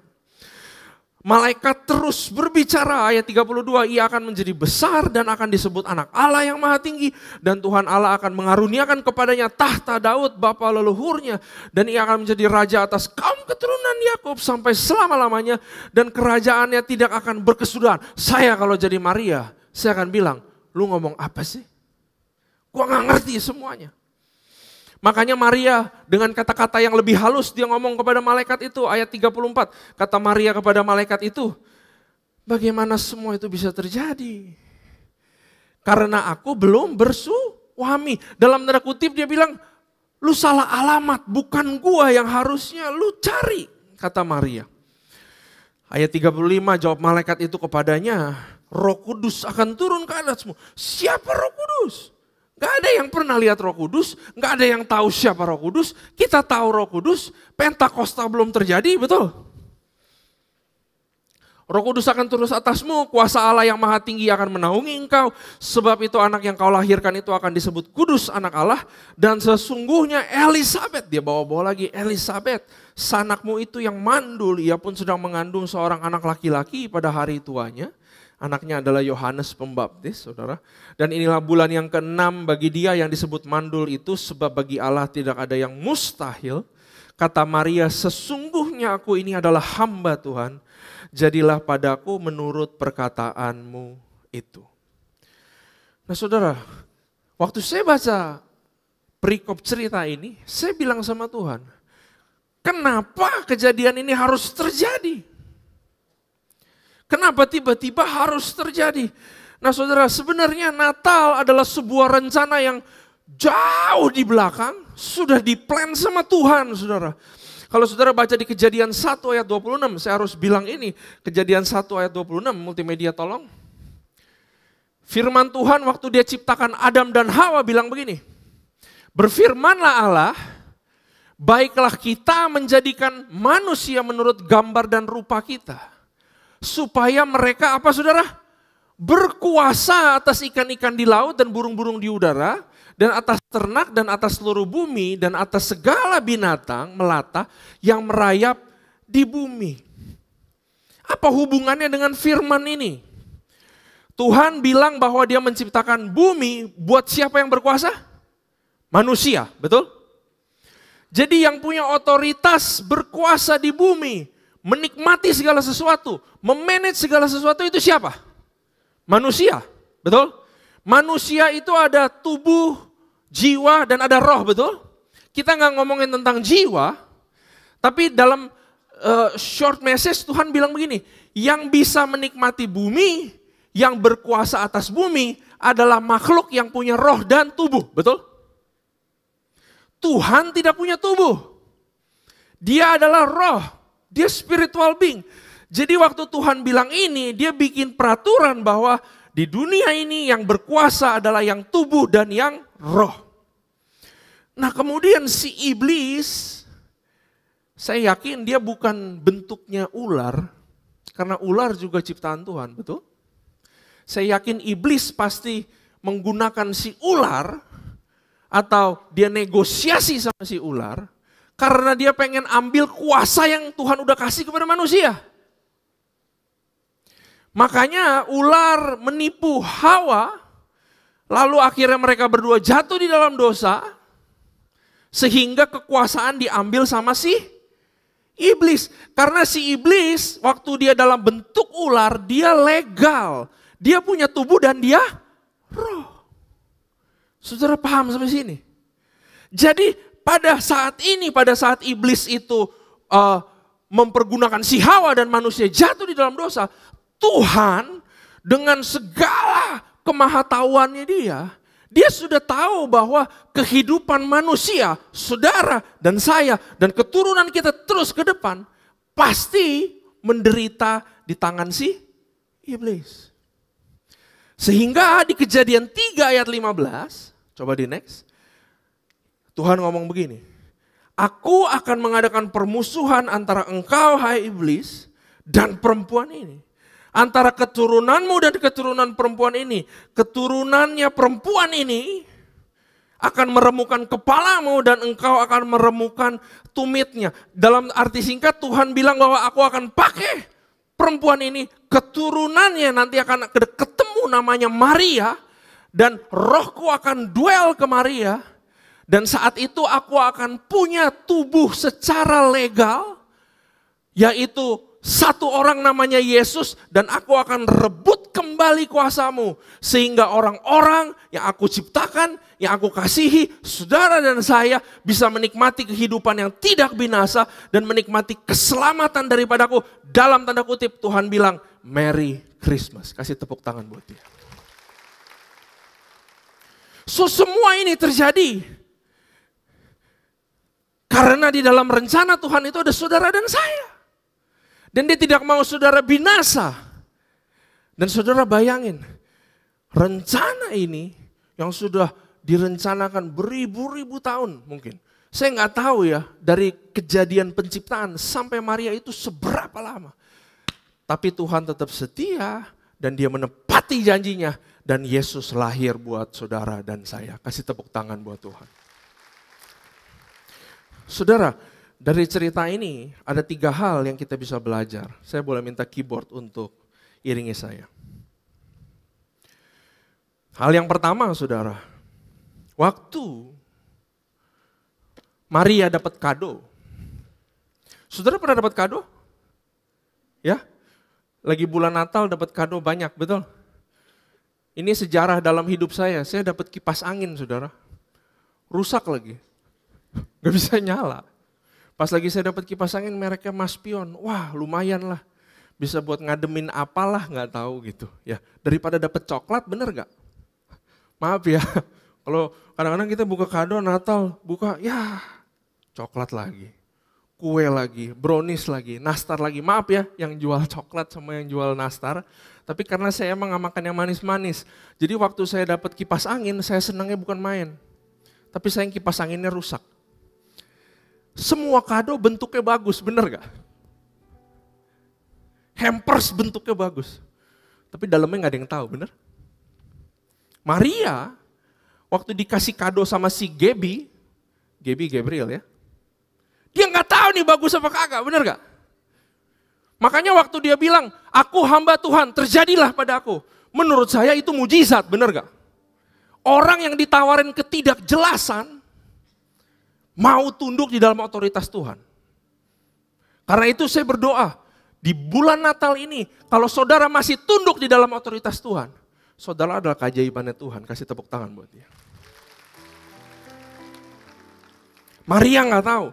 Malaikat terus berbicara, ayat 32, ia akan menjadi besar dan akan disebut anak Allah yang maha tinggi. Dan Tuhan Allah akan mengaruniakan kepadanya tahta Daud bapa leluhurnya. Dan ia akan menjadi raja atas kaum keturunan Yakub sampai selama-lamanya. Dan kerajaannya tidak akan berkesudahan. Saya kalau jadi Maria, saya akan bilang, lu ngomong apa sih? Gua gak ngerti semuanya. Makanya Maria dengan kata-kata yang lebih halus dia ngomong kepada malaikat itu, ayat 34. Kata Maria kepada malaikat itu, bagaimana semua itu bisa terjadi? Karena aku belum bersuami. Dalam tanda kutip dia bilang, lu salah alamat, bukan gua yang harusnya lu cari, kata Maria. Ayat 35 jawab malaikat itu kepadanya, Roh Kudus akan turun ke atasmu. Siapa Roh Kudus? Gak ada yang pernah lihat Roh Kudus, gak ada yang tahu siapa Roh Kudus. Kita tahu Roh Kudus, Pentakosta belum terjadi, betul? Roh Kudus akan turun atasmu, kuasa Allah yang maha tinggi akan menaungi engkau. Sebab itu anak yang kau lahirkan itu akan disebut kudus anak Allah. Dan sesungguhnya Elisabet, dia bawa-bawa lagi Elisabet, sanakmu itu yang mandul, ia pun sedang mengandung seorang anak laki-laki pada hari tuanya. Anaknya adalah Yohanes Pembaptis, saudara. Dan inilah bulan yang ke-6 bagi dia yang disebut mandul itu, sebab bagi Allah tidak ada yang mustahil. Kata Maria, sesungguhnya aku ini adalah hamba Tuhan, jadilah padaku menurut perkataanmu itu. Nah saudara, waktu saya baca perikop cerita ini, saya bilang sama Tuhan, kenapa kejadian ini harus terjadi? Kenapa tiba-tiba harus terjadi? Nah saudara, sebenarnya Natal adalah sebuah rencana yang jauh di belakang, sudah diplan sama Tuhan saudara. Kalau saudara baca di Kejadian 1 ayat 26, saya harus bilang ini, Kejadian 1 ayat 26, multimedia tolong. Firman Tuhan waktu dia ciptakan Adam dan Hawa bilang begini, berfirmanlah Allah, baiklah kita menjadikan manusia menurut gambar dan rupa kita. Supaya mereka apa saudara? Berkuasa atas ikan-ikan di laut dan burung-burung di udara, dan atas ternak dan atas seluruh bumi, dan atas segala binatang melata yang merayap di bumi. Apa hubungannya dengan firman ini? Tuhan bilang bahwa dia menciptakan bumi buat siapa yang berkuasa? Manusia, betul? Jadi yang punya otoritas berkuasa di bumi, menikmati segala sesuatu, memanage segala sesuatu itu siapa? Manusia, betul? Manusia itu ada tubuh, jiwa, dan ada roh, betul? Kita nggak ngomongin tentang jiwa, tapi dalam short message Tuhan bilang begini, yang bisa menikmati bumi, yang berkuasa atas bumi adalah makhluk yang punya roh dan tubuh, betul? Tuhan tidak punya tubuh, dia adalah roh. Dia spiritual being. Jadi waktu Tuhan bilang ini, dia bikin peraturan bahwa di dunia ini yang berkuasa adalah yang tubuh dan yang roh. Nah kemudian si iblis, saya yakin dia bukan bentuknya ular, karena ular juga ciptaan Tuhan, betul? Saya yakin iblis pasti menggunakan si ular, atau dia negosiasi sama si ular, karena dia pengen ambil kuasa yang Tuhan udah kasih kepada manusia. Makanya ular menipu Hawa Lalu akhirnya mereka berdua jatuh di dalam dosa, sehingga kekuasaan diambil sama si iblis. Karena si iblis waktu dia dalam bentuk ular, dia legal. Dia punya tubuh dan dia roh. Saudara paham sampai sini? Jadi pada saat ini, pada saat iblis itu mempergunakan si Hawa dan manusia jatuh di dalam dosa, Tuhan dengan segala kemahatauannya dia sudah tahu bahwa kehidupan manusia, saudara dan saya dan keturunan kita terus ke depan pasti menderita di tangan si iblis. Sehingga di Kejadian 3 ayat 15, coba di next, Tuhan ngomong begini, aku akan mengadakan permusuhan antara engkau hai iblis dan perempuan ini. Antara keturunanmu dan keturunan perempuan ini. Keturunannya perempuan ini akan meremukkan kepalamu dan engkau akan meremukkan tumitnya. Dalam arti singkat Tuhan bilang bahwa aku akan pakai perempuan ini. Keturunannya nanti akan ketemu namanya Maria. Dan rohku akan dwell ke Maria. Dan saat itu aku akan punya tubuh secara legal. Yaitu satu orang namanya Yesus dan aku akan rebut kembali kuasamu. Sehingga orang-orang yang aku ciptakan, yang aku kasihi, saudara dan saya bisa menikmati kehidupan yang tidak binasa dan menikmati keselamatan daripadaku. Dalam tanda kutip Tuhan bilang, Merry Christmas. Kasih tepuk tangan buat dia. So semua ini terjadi karena di dalam rencana Tuhan itu ada saudara dan saya. Dan dia tidak mau saudara binasa. Dan saudara bayangin, rencana ini yang sudah direncanakan beribu-ribu tahun mungkin. Saya nggak tahu ya dari kejadian penciptaan sampai Maria itu seberapa lama. Tapi Tuhan tetap setia dan dia menepati janjinya. Dan Yesus lahir buat saudara dan saya. Kasih tepuk tangan buat Tuhan. Saudara, dari cerita ini ada 3 hal yang kita bisa belajar. Saya boleh minta keyboard untuk iringi saya. Hal yang pertama saudara, waktu Maria dapat kado. Saudara pernah dapat kado? Ya, lagi bulan Natal dapat kado banyak, betul? Ini sejarah dalam hidup saya dapat kipas angin saudara. Rusak lagi, gak bisa nyala. Pas lagi saya dapat kipas angin mereknya Maspion, wah lumayan lah. Bisa buat ngademin apalah nggak tahu gitu ya. Daripada dapat coklat, bener gak? Maaf ya, kalau kadang-kadang kita buka kado Natal, buka ya coklat lagi, kue lagi, brownies lagi, nastar lagi. Maaf ya yang jual coklat sama yang jual nastar. Tapi karena saya emang gak makan yang manis-manis. Jadi waktu saya dapat kipas angin, saya senangnya bukan main. Tapi sayang kipas anginnya rusak. Semua kado bentuknya bagus, bener gak? Hampers bentuknya bagus. Tapi dalamnya gak ada yang tahu, bener? Maria, waktu dikasih kado sama si Gabriel ya. Dia gak tahu nih bagus apa kagak, bener gak? Makanya waktu dia bilang, aku hamba Tuhan, terjadilah pada aku. Menurut saya itu mujizat, bener gak? Orang yang ditawarin ketidakjelasan, mau tunduk di dalam otoritas Tuhan. Karena itu saya berdoa, di bulan Natal ini, kalau saudara masih tunduk di dalam otoritas Tuhan, saudara adalah keajaibannya Tuhan. Kasih tepuk tangan buat dia. Maria nggak tahu,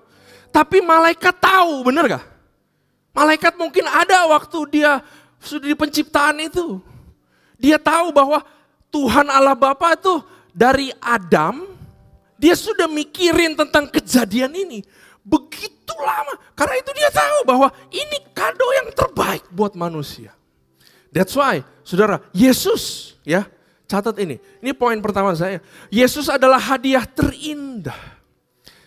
tapi malaikat tahu, bener gak? Malaikat mungkin ada waktu dia sudah di penciptaan itu. Dia tahu bahwa Tuhan Allah Bapa itu dari Adam, dia sudah mikirin tentang kejadian ini. Begitu lama. Karena itu dia tahu bahwa ini kado yang terbaik buat manusia. That's why, saudara, Yesus, ya, catat ini. Ini poin pertama saya. Yesus adalah hadiah terindah.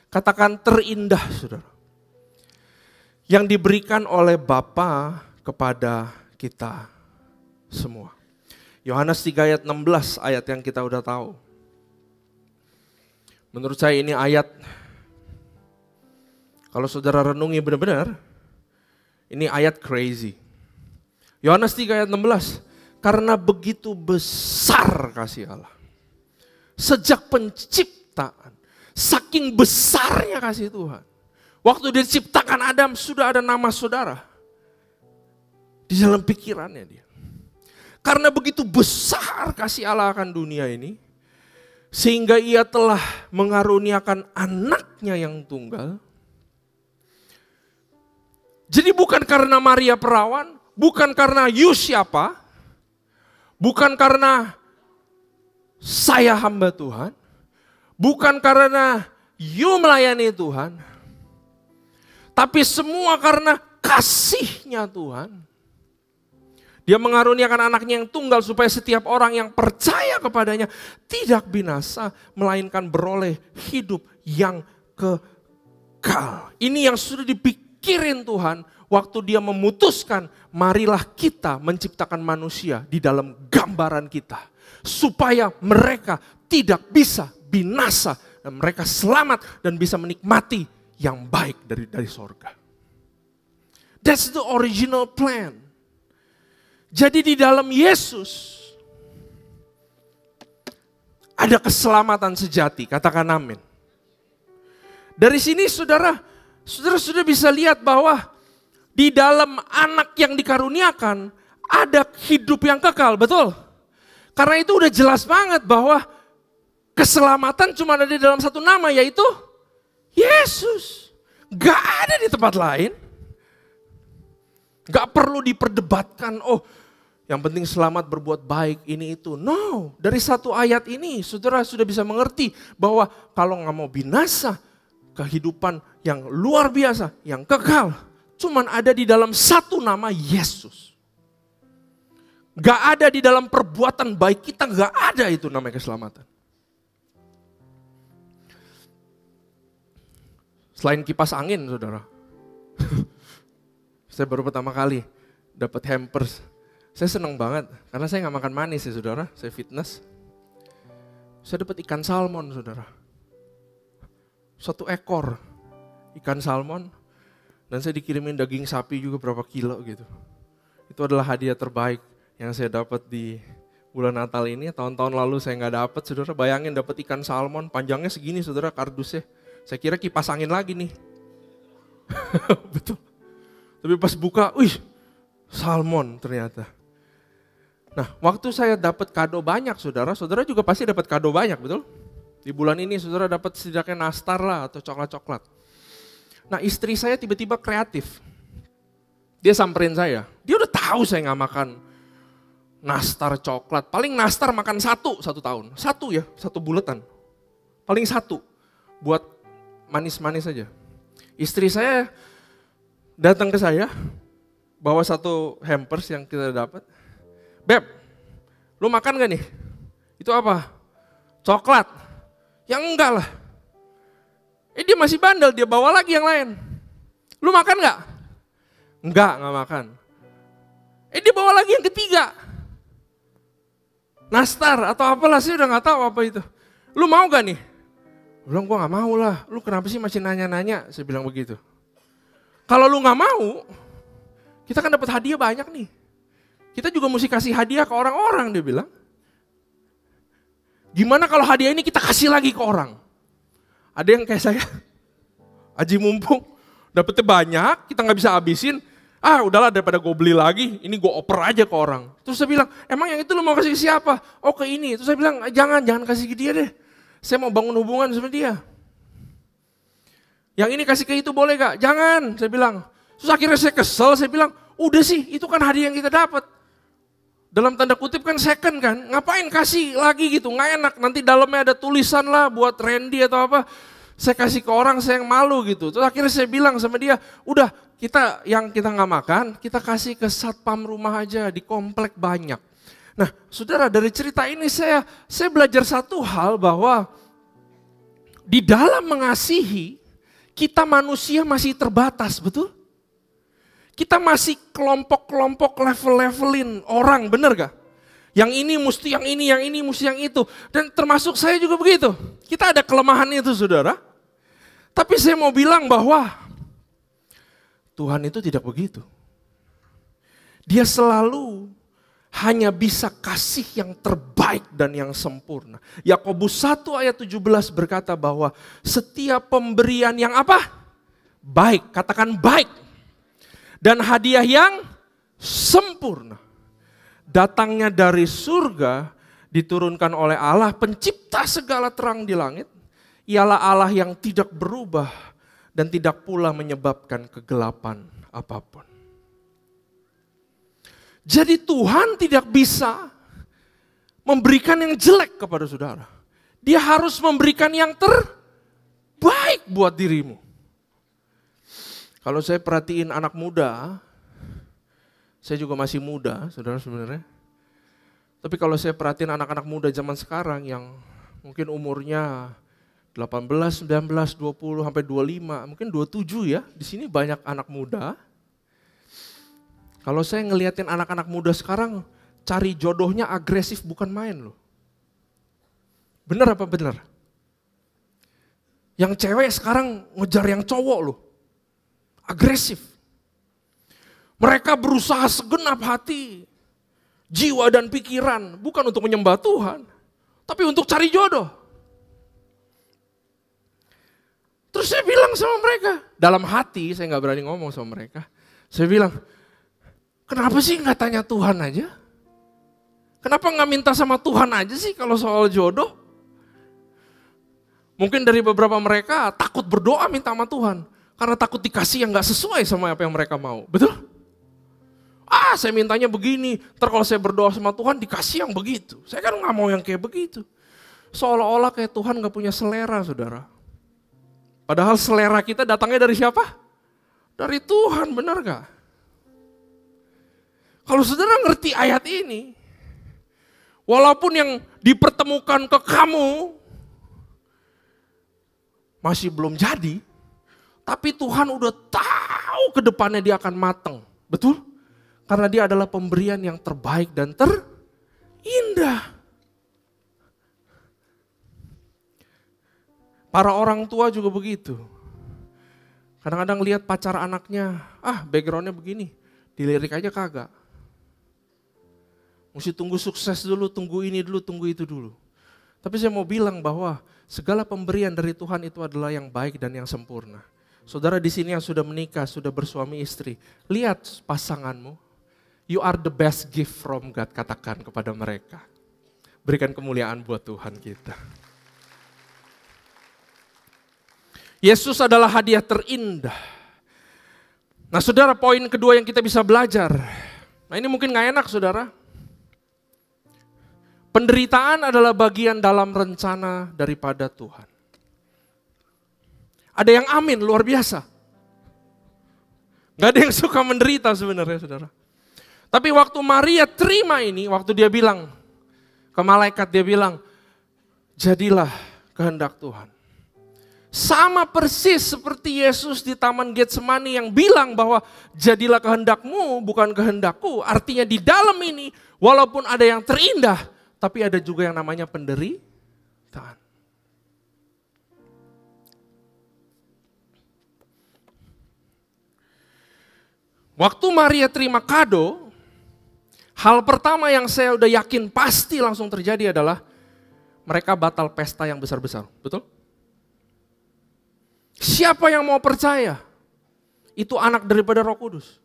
Katakan terindah, saudara. Yang diberikan oleh Bapa kepada kita semua. Yohanes 3 ayat 16, ayat yang kita udah tahu. Menurut saya ini ayat, kalau saudara renungi benar-benar, ini ayat crazy. Yohanes 3 ayat 16, karena begitu besar kasih Allah. Sejak penciptaan, saking besarnya kasih Tuhan. Waktu dia ciptakan Adam sudah ada nama saudara. Di dalam pikirannya dia. Karena begitu besar kasih Allah akan dunia ini. Sehingga ia telah mengaruniakan anaknya yang tunggal. Jadi bukan karena Maria perawan, bukan karena you siapa, bukan karena saya hamba Tuhan, bukan karena you melayani Tuhan, tapi semua karena kasihnya Tuhan. Dia mengaruniakan anaknya yang tunggal supaya setiap orang yang percaya kepadanya tidak binasa, melainkan beroleh hidup yang kekal. Ini yang sudah dipikirin Tuhan waktu dia memutuskan, marilah kita menciptakan manusia di dalam gambaran kita. Supaya mereka tidak bisa binasa dan mereka selamat dan bisa menikmati yang baik dari sorga. That's the original plan. Jadi di dalam Yesus ada keselamatan sejati, katakan amin. Dari sini saudara sudah bisa lihat bahwa di dalam anak yang dikaruniakan ada hidup yang kekal, betul? Karena itu udah jelas banget bahwa keselamatan cuma ada di dalam satu nama, yaitu Yesus. Gak ada di tempat lain. Gak perlu diperdebatkan, oh yang penting selamat berbuat baik ini itu. No, dari satu ayat ini saudara sudah bisa mengerti bahwa kalau gak mau binasa, kehidupan yang luar biasa, yang kekal, cuman ada di dalam satu nama, Yesus. Gak ada di dalam perbuatan baik kita, gak ada itu namanya keselamatan. Selain kipas angin saudara. Saya baru pertama kali dapat hampers. Saya senang banget karena saya gak makan manis ya saudara, saya fitness. Saya dapat ikan salmon saudara. 1 ekor ikan salmon dan saya dikirimin daging sapi juga berapa kilo gitu. Itu adalah hadiah terbaik yang saya dapat di bulan Natal ini. Tahun-tahun lalu saya nggak dapat, saudara. Bayangin dapat ikan salmon, panjangnya segini saudara kardusnya. Saya kira kipas angin lagi nih. Betul. Tapi pas buka, wih, salmon ternyata. Nah, waktu saya dapat kado banyak saudara juga pasti dapat kado banyak, betul? Di bulan ini saudara dapat setidaknya nastar lah atau coklat-coklat. Nah, istri saya tiba-tiba kreatif. Dia samperin saya, dia udah tahu saya nggak makan nastar coklat. Paling nastar makan satu tahun. Satu buletan. Paling satu buat manis-manis aja. Istri saya datang ke saya, bawa 1 hampers yang kita dapat. Beb, lu makan gak nih? Itu apa? Coklat. Yang enggak lah. Dia masih bandel, dia bawa lagi yang lain. Lu makan gak? Enggak makan. Dia bawa lagi yang ketiga. Nastar atau apalah, saya udah gak tahu apa itu. Lu mau gak nih? Bilang gua gak mau lah, lu kenapa sih masih nanya-nanya? Saya bilang begitu. Kalau lu gak mau, kita kan dapat hadiah banyak nih. Kita juga mesti kasih hadiah ke orang-orang, dia bilang. Gimana kalau hadiah ini kita kasih lagi ke orang? Ada yang kayak saya, aji mumpung, dapetnya banyak, kita gak bisa habisin. Udahlah daripada gue beli lagi, ini gue oper aja ke orang. Terus saya bilang, emang yang itu lu mau kasih ke siapa? Oh ke ini. Terus saya bilang, jangan kasih ke dia deh. Saya mau bangun hubungan sama dia. Yang ini kasih ke itu boleh gak? Jangan, saya bilang. Terus akhirnya saya kesel, saya bilang, udah sih itu kan hadiah yang kita dapat. Dalam tanda kutip kan second kan, ngapain kasih lagi gitu, gak enak. Nanti dalamnya ada tulisan lah buat Randy atau apa. Saya kasih ke orang, saya yang malu gitu. Terus akhirnya saya bilang sama dia, udah kita gak makan, kita kasih ke satpam rumah aja, di komplek banyak. Nah saudara, dari cerita ini saya belajar satu hal bahwa di dalam mengasihi, kita manusia masih terbatas, betul? Kita masih kelompok-kelompok level-levelin orang, bener gak? Yang ini mesti yang ini mesti yang itu. Dan termasuk saya juga begitu. Kita ada kelemahan itu saudara. Tapi saya mau bilang bahwa Tuhan itu tidak begitu. Dia selalu hanya bisa kasih yang terbaik dan yang sempurna. Yakobus 1 ayat 17 berkata bahwa setiap pemberian yang apa? Baik, katakan baik. Dan hadiah yang sempurna. Datangnya dari surga, diturunkan oleh Allah pencipta segala terang di langit. Ialah Allah yang tidak berubah dan tidak pula menyebabkan kegelapan apapun. Jadi Tuhan tidak bisa memberikan yang jelek kepada saudara. Dia harus memberikan yang terbaik buat dirimu. Kalau saya perhatiin anak muda, saya juga masih muda, saudara sebenarnya. Tapi kalau saya perhatiin anak-anak muda zaman sekarang yang mungkin umurnya 18, 19, 20 sampai 25, mungkin 27 ya. Di sini banyak anak muda. Kalau saya ngeliatin anak-anak muda sekarang, cari jodohnya agresif bukan main loh. Bener apa bener? Yang cewek sekarang ngejar yang cowok loh. Agresif. Mereka berusaha segenap hati, jiwa dan pikiran, bukan untuk menyembah Tuhan, tapi untuk cari jodoh. Terus saya bilang sama mereka, dalam hati saya gak berani ngomong sama mereka. Saya bilang, kenapa sih gak tanya Tuhan aja? Kenapa gak minta sama Tuhan aja sih kalau soal jodoh? Mungkin dari beberapa mereka takut berdoa minta sama Tuhan. Karena takut dikasih yang gak sesuai sama apa yang mereka mau. Betul? Saya mintanya begini. Ntar kalau saya berdoa sama Tuhan dikasih yang begitu. Saya kan gak mau yang kayak begitu. Seolah-olah kayak Tuhan gak punya selera, saudara. Padahal selera kita datangnya dari siapa? Dari Tuhan, benar gak? Kalau saudara ngerti ayat ini, walaupun yang dipertemukan ke kamu masih belum jadi, tapi Tuhan udah tahu ke depannya dia akan matang. Betul? Karena dia adalah pemberian yang terbaik dan terindah. Para orang tua juga begitu. Kadang-kadang lihat pacar anaknya, backgroundnya begini, dilirik aja kagak. Mesti tunggu sukses dulu, tunggu ini dulu, tunggu itu dulu. Tapi saya mau bilang bahwa segala pemberian dari Tuhan itu adalah yang baik dan yang sempurna. Saudara di sini yang sudah menikah, sudah bersuami istri, lihat pasanganmu. You are the best gift from God, katakan kepada mereka. Berikan kemuliaan buat Tuhan kita. Yesus adalah hadiah terindah. Nah saudara, poin kedua yang kita bisa belajar. Nah ini mungkin gak enak saudara. Penderitaan adalah bagian dalam rencana daripada Tuhan. Ada yang amin, luar biasa. Gak ada yang suka menderita sebenarnya saudara. Tapi waktu Maria terima ini, waktu dia bilang ke malaikat, dia bilang, jadilah kehendak Tuhan. Sama persis seperti Yesus di Taman Getsemani yang bilang bahwa jadilah kehendakmu bukan kehendakku. Artinya di dalam ini walaupun ada yang terindah, tapi ada juga yang namanya penderitaan. Waktu Maria terima kado, hal pertama yang saya udah yakin pasti langsung terjadi adalah mereka batal pesta yang besar-besar, betul? Siapa yang mau percaya? Itu anak daripada Roh Kudus.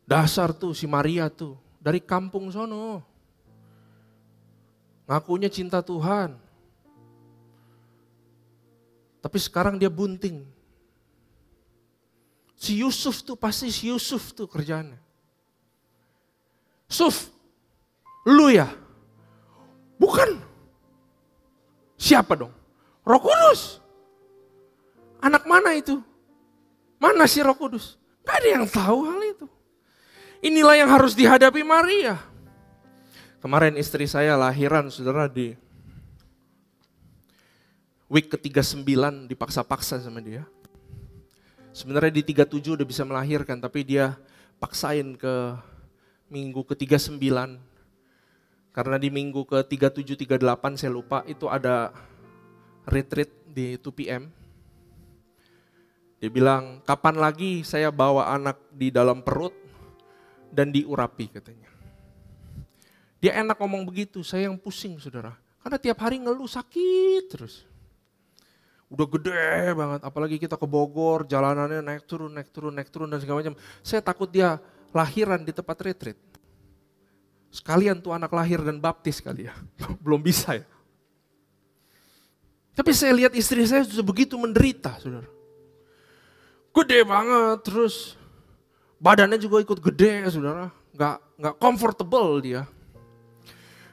Dasar tuh si Maria tuh, dari kampung sono. Ngakunya cinta Tuhan. Tapi sekarang dia bunting. Si Yusuf tuh pasti si Yusuf tuh kerjaannya. Suf, lu ya? Bukan. Siapa dong? Roh Kudus. Anak mana itu? Mana si Roh Kudus? Gak ada yang tahu hal itu. Inilah yang harus dihadapi Maria. Kemarin istri saya lahiran saudara di week ke-39 dipaksa-paksa sama dia. Sebenarnya di 37 udah bisa melahirkan tapi dia paksain ke minggu ke-39. Karena di minggu ke-37, 38 saya lupa itu ada retreat di 2 PM. Dia bilang, kapan lagi saya bawa anak di dalam perut dan diurapi katanya. Dia enak ngomong begitu, saya yang pusing saudara. Karena tiap hari ngeluh sakit terus. Udah gede banget, apalagi kita ke Bogor, jalanannya naik turun dan segala macam. Saya takut dia lahiran di tempat retreat. Sekalian tuh anak lahir dan baptis kali ya, belum bisa ya. Tapi saya lihat istri saya sudah begitu menderita saudara. Gede banget terus, badannya juga ikut gede saudara, nggak comfortable dia.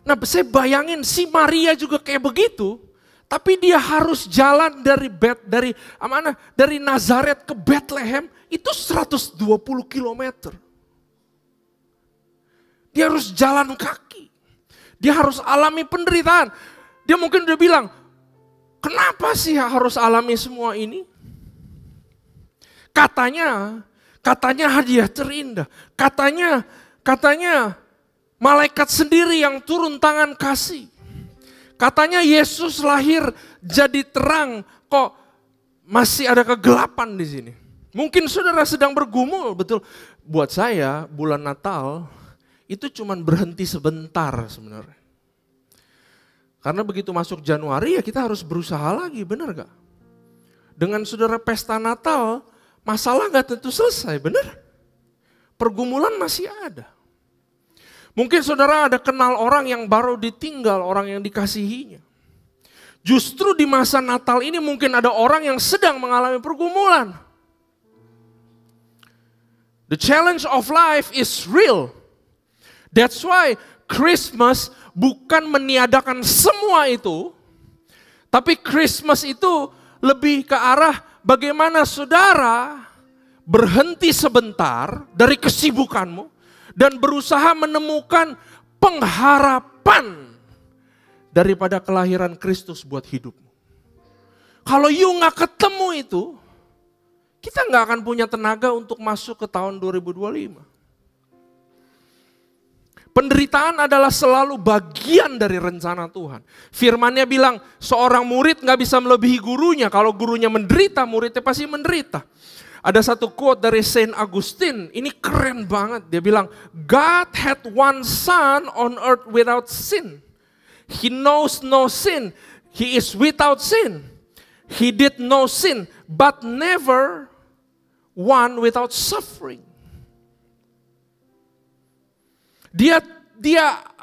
Nah saya bayangin si Maria juga kayak begitu, tapi dia harus jalan dari Nazaret ke Bethlehem itu 120 kilometer. Dia harus jalan kaki, dia harus alami penderitaan. Dia mungkin udah bilang, kenapa sih harus alami semua ini? Katanya hadiah terindah, katanya malaikat sendiri yang turun tangan kasih. Katanya Yesus lahir jadi terang, kok masih ada kegelapan di sini. Mungkin saudara sedang bergumul, betul. Buat saya bulan Natal itu cuman berhenti sebentar sebenarnya. Karena begitu masuk Januari ya kita harus berusaha lagi, benar gak? Dengan saudara pesta Natal, masalah gak tentu selesai, benar? Pergumulan masih ada. Mungkin saudara ada kenal orang yang baru ditinggal, orang yang dikasihinya. Justru di masa Natal ini mungkin ada orang yang sedang mengalami pergumulan. The challenge of life is real. That's why Christmas bukan meniadakan semua itu, tapi Christmas itu lebih ke arah bagaimana saudara berhenti sebentar dari kesibukanmu dan berusaha menemukan pengharapan daripada kelahiran Kristus buat hidupmu. Kalau you gak ketemu itu, kita gak akan punya tenaga untuk masuk ke tahun 2025. Penderitaan adalah selalu bagian dari rencana Tuhan. Firman-Nya bilang seorang murid gak bisa melebihi gurunya. Kalau gurunya menderita, muridnya pasti menderita. Ada satu quote dari Saint Augustine, ini keren banget. Dia bilang, God had one son on earth without sin. He knows no sin. He is without sin. He did no sin, but never one without suffering. Dia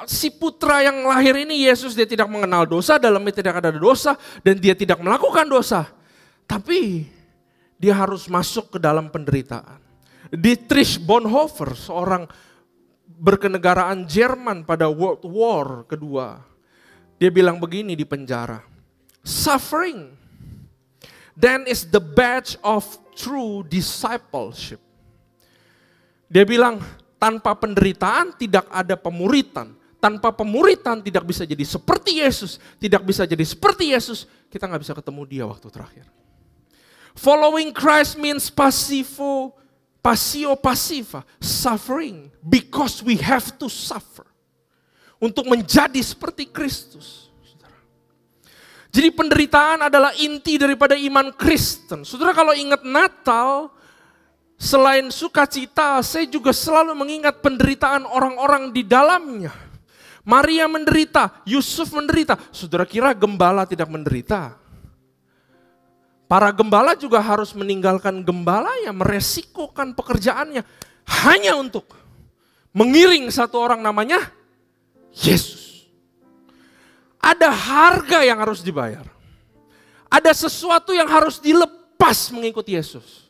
si putra yang lahir ini Yesus, dia tidak mengenal dosa, dalamnya tidak ada dosa, dan dia tidak melakukan dosa. Tapi dia harus masuk ke dalam penderitaan. Dietrich Bonhoeffer, seorang berkenegaraan Jerman pada World War kedua, dia bilang begini di penjara, suffering then is the badge of true discipleship. Dia bilang, tanpa penderitaan tidak ada pemuritan. Tanpa pemuritan tidak bisa jadi seperti Yesus. Tidak bisa jadi seperti Yesus, kita gak bisa ketemu dia waktu terakhir. Following Christ means passio passiva, suffering. Because we have to suffer. Untuk menjadi seperti Kristus. Jadi penderitaan adalah inti daripada iman Kristen. Saudara kalau ingat Natal, selain sukacita, saya juga selalu mengingat penderitaan orang-orang di dalamnya. Maria menderita, Yusuf menderita. Saudara kira gembala tidak menderita? Para gembala juga harus meninggalkan gembalanya, meresikokan pekerjaannya hanya untuk mengiring satu orang namanya Yesus. Ada harga yang harus dibayar. Ada sesuatu yang harus dilepas mengikuti Yesus.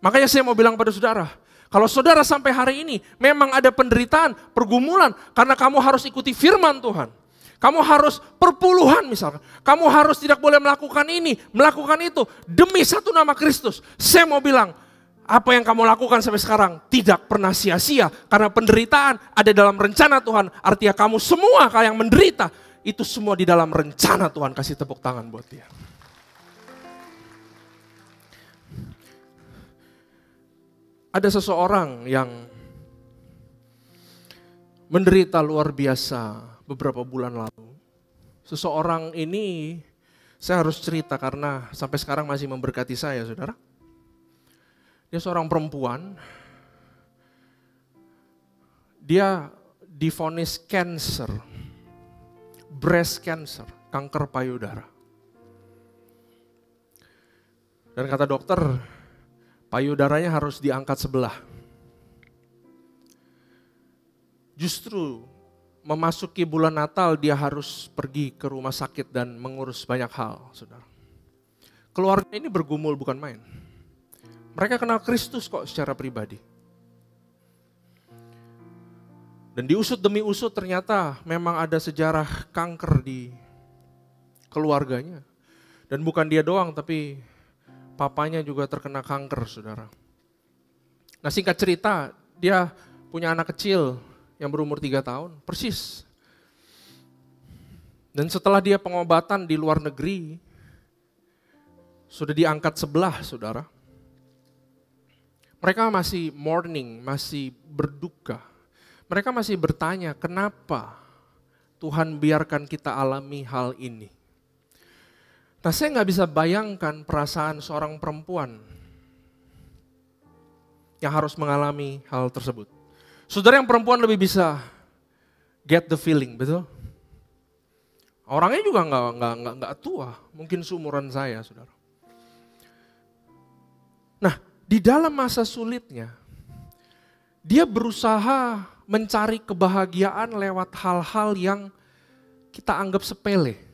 Makanya saya mau bilang pada saudara, kalau saudara sampai hari ini memang ada penderitaan, pergumulan, karena kamu harus ikuti firman Tuhan. Kamu harus perpuluhan misalkan, kamu harus tidak boleh melakukan ini, melakukan itu, demi satu nama Kristus. Saya mau bilang, apa yang kamu lakukan sampai sekarang tidak pernah sia-sia, karena penderitaan ada dalam rencana Tuhan. Artinya kamu semua yang menderita, itu semua di dalam rencana Tuhan. Kasih tepuk tangan buat dia. Ada seseorang yang menderita luar biasa beberapa bulan lalu. Seseorang ini saya harus cerita karena sampai sekarang masih memberkati saya, saudara. Dia seorang perempuan. dia divonis cancer, breast cancer, kanker payudara. Dan kata dokter, payudaranya harus diangkat sebelah. Justru memasuki bulan Natal dia harus pergi ke rumah sakit dan mengurus banyak hal, saudara. Keluarga ini bergumul bukan main. Mereka kenal Kristus kok secara pribadi. Dan diusut demi usut ternyata memang ada sejarah kanker di keluarganya. Dan bukan dia doang tapi papanya juga terkena kanker, saudara. Nah, singkat cerita, dia punya anak kecil yang berumur 3 tahun, persis. Dan setelah dia pengobatan di luar negeri, sudah diangkat sebelah, saudara. Mereka masih mourning, masih berduka. Mereka masih bertanya, kenapa Tuhan biarkan kita alami hal ini? Nah, saya nggak bisa bayangkan perasaan seorang perempuan yang harus mengalami hal tersebut. Saudara yang perempuan lebih bisa get the feeling, betul? Orangnya juga nggak tua, mungkin seumuran saya, saudara. Nah, di dalam masa sulitnya, dia berusaha mencari kebahagiaan lewat hal-hal yang kita anggap sepele.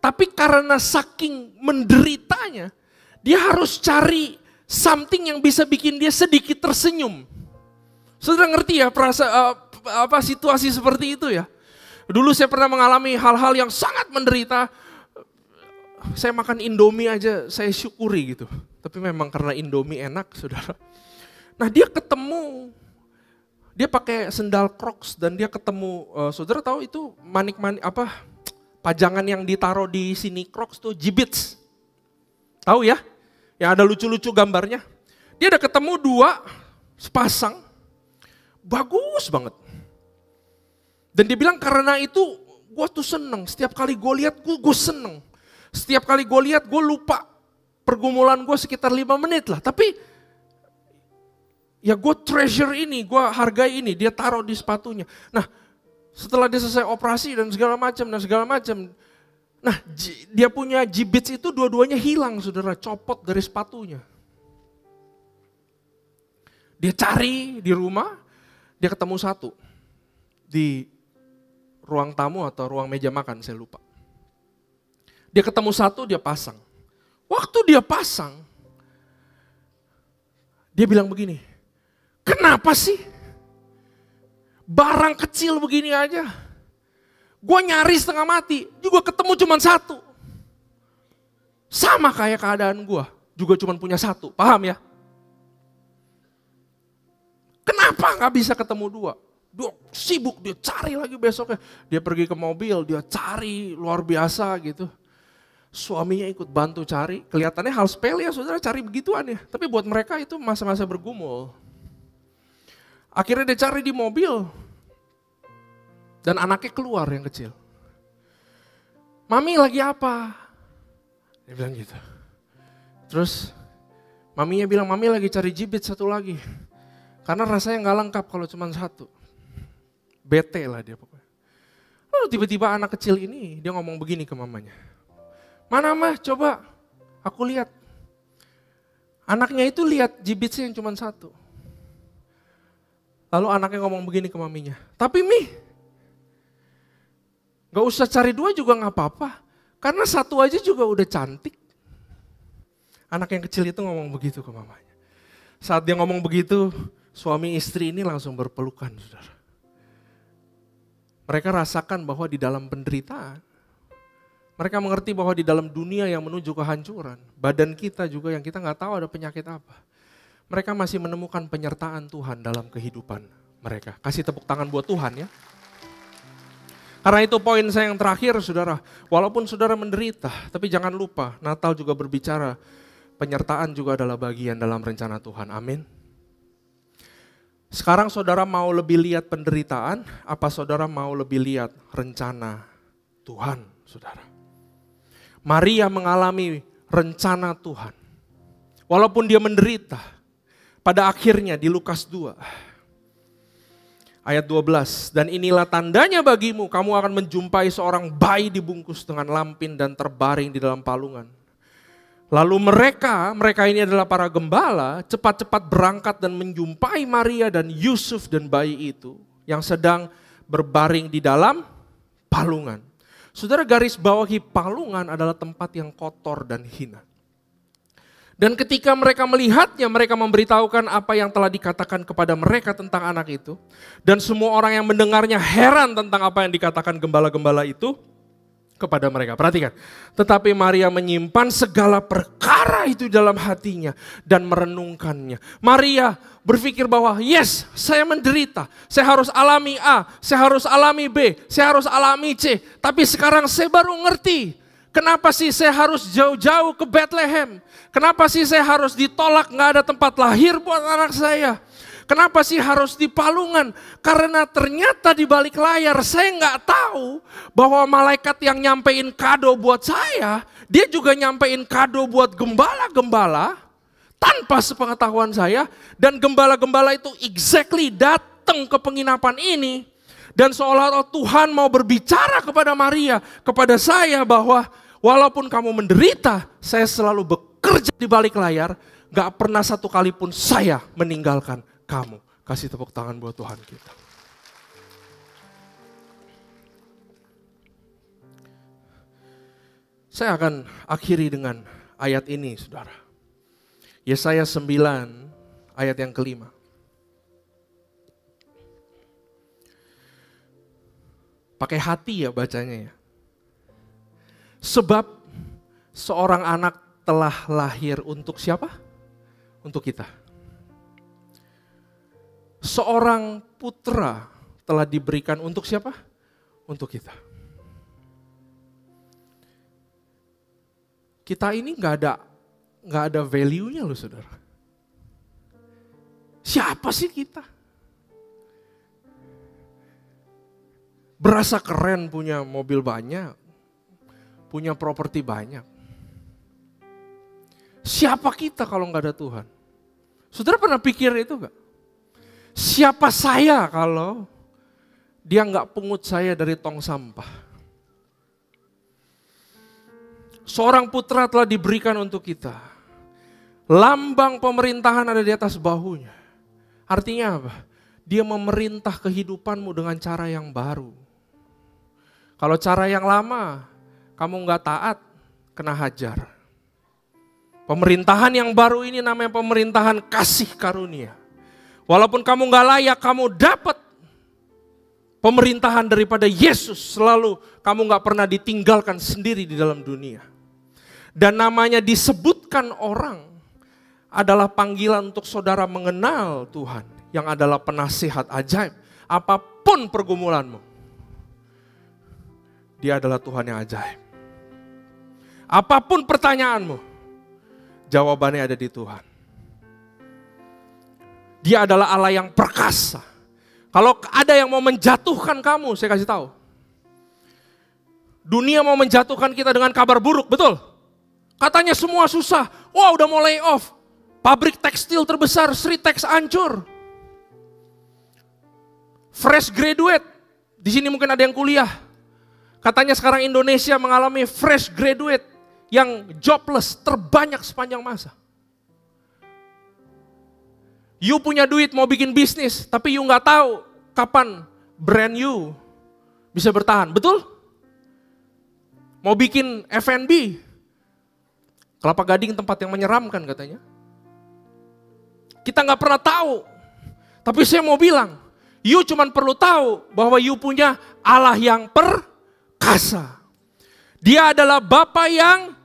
Tapi karena saking menderitanya, dia harus cari something yang bisa bikin dia sedikit tersenyum. Saudara ngerti ya situasi seperti itu ya? Dulu saya pernah mengalami hal-hal yang sangat menderita. Saya makan Indomie aja saya syukuri gitu. Tapi memang karena Indomie enak, saudara. Nah, dia ketemu, dia pakai sendal Crocs dan dia ketemu, saudara tahu itu pajangan yang ditaruh di sini Crocs tuh Jibbitz. Tahu ya? Yang ada lucu-lucu gambarnya. Dia ada ketemu 2 sepasang. Bagus banget. Dan dia bilang karena itu gue tuh seneng. Setiap kali gue lihat gue seneng. Setiap kali gue lihat gue lupa pergumulan gue sekitar 5 menit lah. Tapi ya gue treasure ini, gue hargai ini. Dia taruh di sepatunya. Nah, setelah dia selesai operasi dan segala macam. Nah, dia punya Jibbitz itu dua-duanya hilang, saudara, copot dari sepatunya. Dia cari di rumah, dia ketemu 1 di ruang tamu atau ruang meja makan, saya lupa. Dia ketemu 1, dia pasang. Waktu dia pasang, dia bilang begini, kenapa sih? Barang kecil begini aja, gue nyari setengah mati, juga ketemu cuma 1. Sama kayak keadaan gue, juga cuma punya 1, paham ya? Kenapa gak bisa ketemu 2? Dia sibuk, dia cari lagi besoknya. Dia pergi ke mobil, dia cari luar biasa gitu. Suaminya ikut bantu cari, kelihatannya hal sepele ya saudara, cari begituan ya. Tapi buat mereka itu masa-masa bergumul. Akhirnya dia cari di mobil. Dan anaknya keluar yang kecil. Mami lagi apa? Dia bilang gitu. Terus maminya bilang, mami lagi cari Jibbitz 1 lagi. Karena rasanya gak lengkap kalau cuma 1. Bete lah dia pokoknya. Lalu tiba-tiba anak kecil ini dia ngomong begini ke mamanya. Mana mah coba aku lihat. Anaknya itu lihat Jibbitz yang cuma 1. Lalu anaknya ngomong begini ke maminya. Tapi Mi, gak usah cari 2 juga gak apa-apa. Karena 1 aja juga udah cantik. Anak yang kecil itu ngomong begitu ke mamanya. Saat dia ngomong begitu, suami istri ini langsung berpelukan, saudara. Mereka rasakan bahwa di dalam penderitaan, mereka mengerti bahwa di dalam dunia yang menuju kehancuran, badan kita juga yang kita gak tahu ada penyakit apa. Mereka masih menemukan penyertaan Tuhan dalam kehidupan mereka. Kasih tepuk tangan buat Tuhan ya. Karena itu poin saya yang terakhir saudara. Walaupun saudara menderita, tapi jangan lupa Natal juga berbicara penyertaan juga adalah bagian dalam rencana Tuhan. Amin. Sekarang saudara mau lebih lihat penderitaan, apa saudara mau lebih lihat rencana Tuhan, saudara? Maria mengalami rencana Tuhan. Walaupun dia menderita, pada akhirnya di Lukas 2, Ayat 12, dan inilah tandanya bagimu, kamu akan menjumpai seorang bayi dibungkus dengan lampin dan terbaring di dalam palungan. Lalu mereka ini adalah para gembala, cepat-cepat berangkat dan menjumpai Maria dan Yusuf dan bayi itu yang sedang berbaring di dalam palungan. Saudara, garis bawahi palungan adalah tempat yang kotor dan hina. Dan ketika mereka melihatnya, mereka memberitahukan apa yang telah dikatakan kepada mereka tentang anak itu. Dan semua orang yang mendengarnya heran tentang apa yang dikatakan gembala-gembala itu kepada mereka. Perhatikan, tetapi Maria menyimpan segala perkara itu dalam hatinya dan merenungkannya. Maria berpikir bahwa yes, saya menderita, saya harus alami A, saya harus alami B, saya harus alami C. Tapi sekarang saya baru ngerti, kenapa sih saya harus jauh-jauh ke Bethlehem? Kenapa sih saya harus ditolak, gak ada tempat lahir buat anak saya? Kenapa sih harus di palungan? Karena ternyata di balik layar saya nggak tahu bahwa malaikat yang nyampein kado buat saya, dia juga nyampein kado buat gembala-gembala tanpa sepengetahuan saya. Dan gembala-gembala itu exactly datang ke penginapan ini. Dan seolah-olah Tuhan mau berbicara kepada Maria, kepada saya bahwa walaupun kamu menderita, saya selalu bekerja di balik layar, gak pernah satu kali pun saya meninggalkan kamu. Kasih tepuk tangan buat Tuhan kita. Saya akan akhiri dengan ayat ini, saudara. Yesaya 9 ayat yang kelima. Pakai hati ya bacanya ya. Sebab seorang anak telah lahir untuk siapa? Untuk kita. Seorang putra telah diberikan untuk siapa? Untuk kita. Kita ini nggak ada value-nya loh saudara. Siapa sih kita? Berasa keren punya mobil banyak, punya properti banyak. Siapa kita kalau nggak ada Tuhan? Saudara pernah pikir itu nggak? Siapa saya kalau dia nggak pungut saya dari tong sampah? Seorang putra telah diberikan untuk kita. Lambang pemerintahan ada di atas bahunya. Artinya apa? Dia memerintah kehidupanmu dengan cara yang baru. Kalau cara yang lama, kamu nggak taat, kena hajar. Pemerintahan yang baru ini namanya pemerintahan kasih karunia. Walaupun kamu gak layak, kamu dapat pemerintahan daripada Yesus. Selalu kamu gak pernah ditinggalkan sendiri di dalam dunia. Dan namanya disebutkan orang adalah panggilan untuk saudara mengenal Tuhan. Yang adalah penasihat ajaib. Apapun pergumulanmu, Dia adalah Tuhan yang ajaib. Apapun pertanyaanmu, jawabannya ada di Tuhan. Dia adalah Allah yang perkasa. Kalau ada yang mau menjatuhkan kamu, saya kasih tahu. Dunia mau menjatuhkan kita dengan kabar buruk, betul? Katanya semua susah. Wah, udah mau lay off. Pabrik tekstil terbesar Sritex hancur. Fresh graduate. Di sini mungkin ada yang kuliah. Katanya sekarang Indonesia mengalami fresh graduate yang jobless terbanyak sepanjang masa. You punya duit mau bikin bisnis, tapi you nggak tahu kapan brand you bisa bertahan, betul? Mau bikin F&B, Kelapa Gading tempat yang menyeramkan katanya. Kita nggak pernah tahu, tapi saya mau bilang, you cuman perlu tahu bahwa you punya Allah yang perkasa. Dia adalah Bapa yang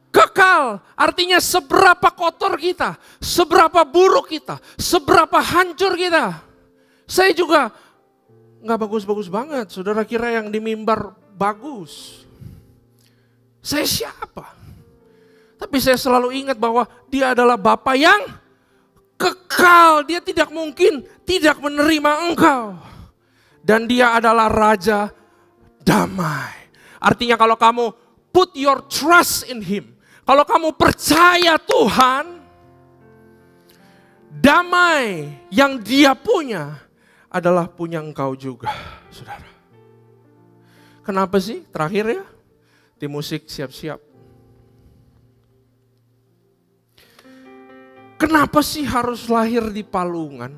kekal, artinya seberapa kotor kita, seberapa buruk kita, seberapa hancur kita. Saya juga nggak bagus-bagus banget, saudara kira yang di mimbar bagus. Saya siapa? Tapi saya selalu ingat bahwa Dia adalah Bapa yang kekal, Dia tidak mungkin tidak menerima engkau. Dan Dia adalah Raja damai. Artinya kalau kamu put your trust in Him, kalau kamu percaya Tuhan, damai yang Dia punya adalah punya engkau juga, saudara. Kenapa sih? Terakhir ya, tim musik siap-siap. Kenapa sih harus lahir di Palungan?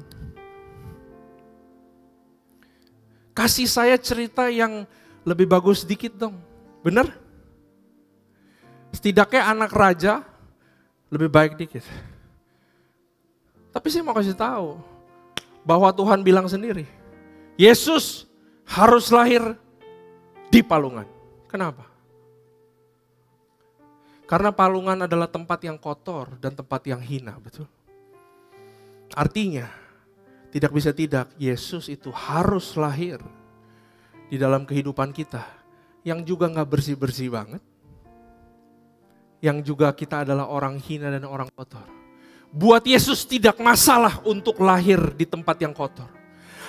Kasih saya cerita yang lebih bagus sedikit dong, bener? Setidaknya anak raja lebih baik dikit. Tapi saya mau kasih tahu bahwa Tuhan bilang sendiri, Yesus harus lahir di Palungan. Kenapa? Karena Palungan adalah tempat yang kotor dan tempat yang hina, betul? Artinya, tidak bisa tidak, Yesus itu harus lahir di dalam kehidupan kita. Yang juga gak bersih-bersih banget. Yang juga kita adalah orang hina dan orang kotor. Buat Yesus tidak masalah untuk lahir di tempat yang kotor.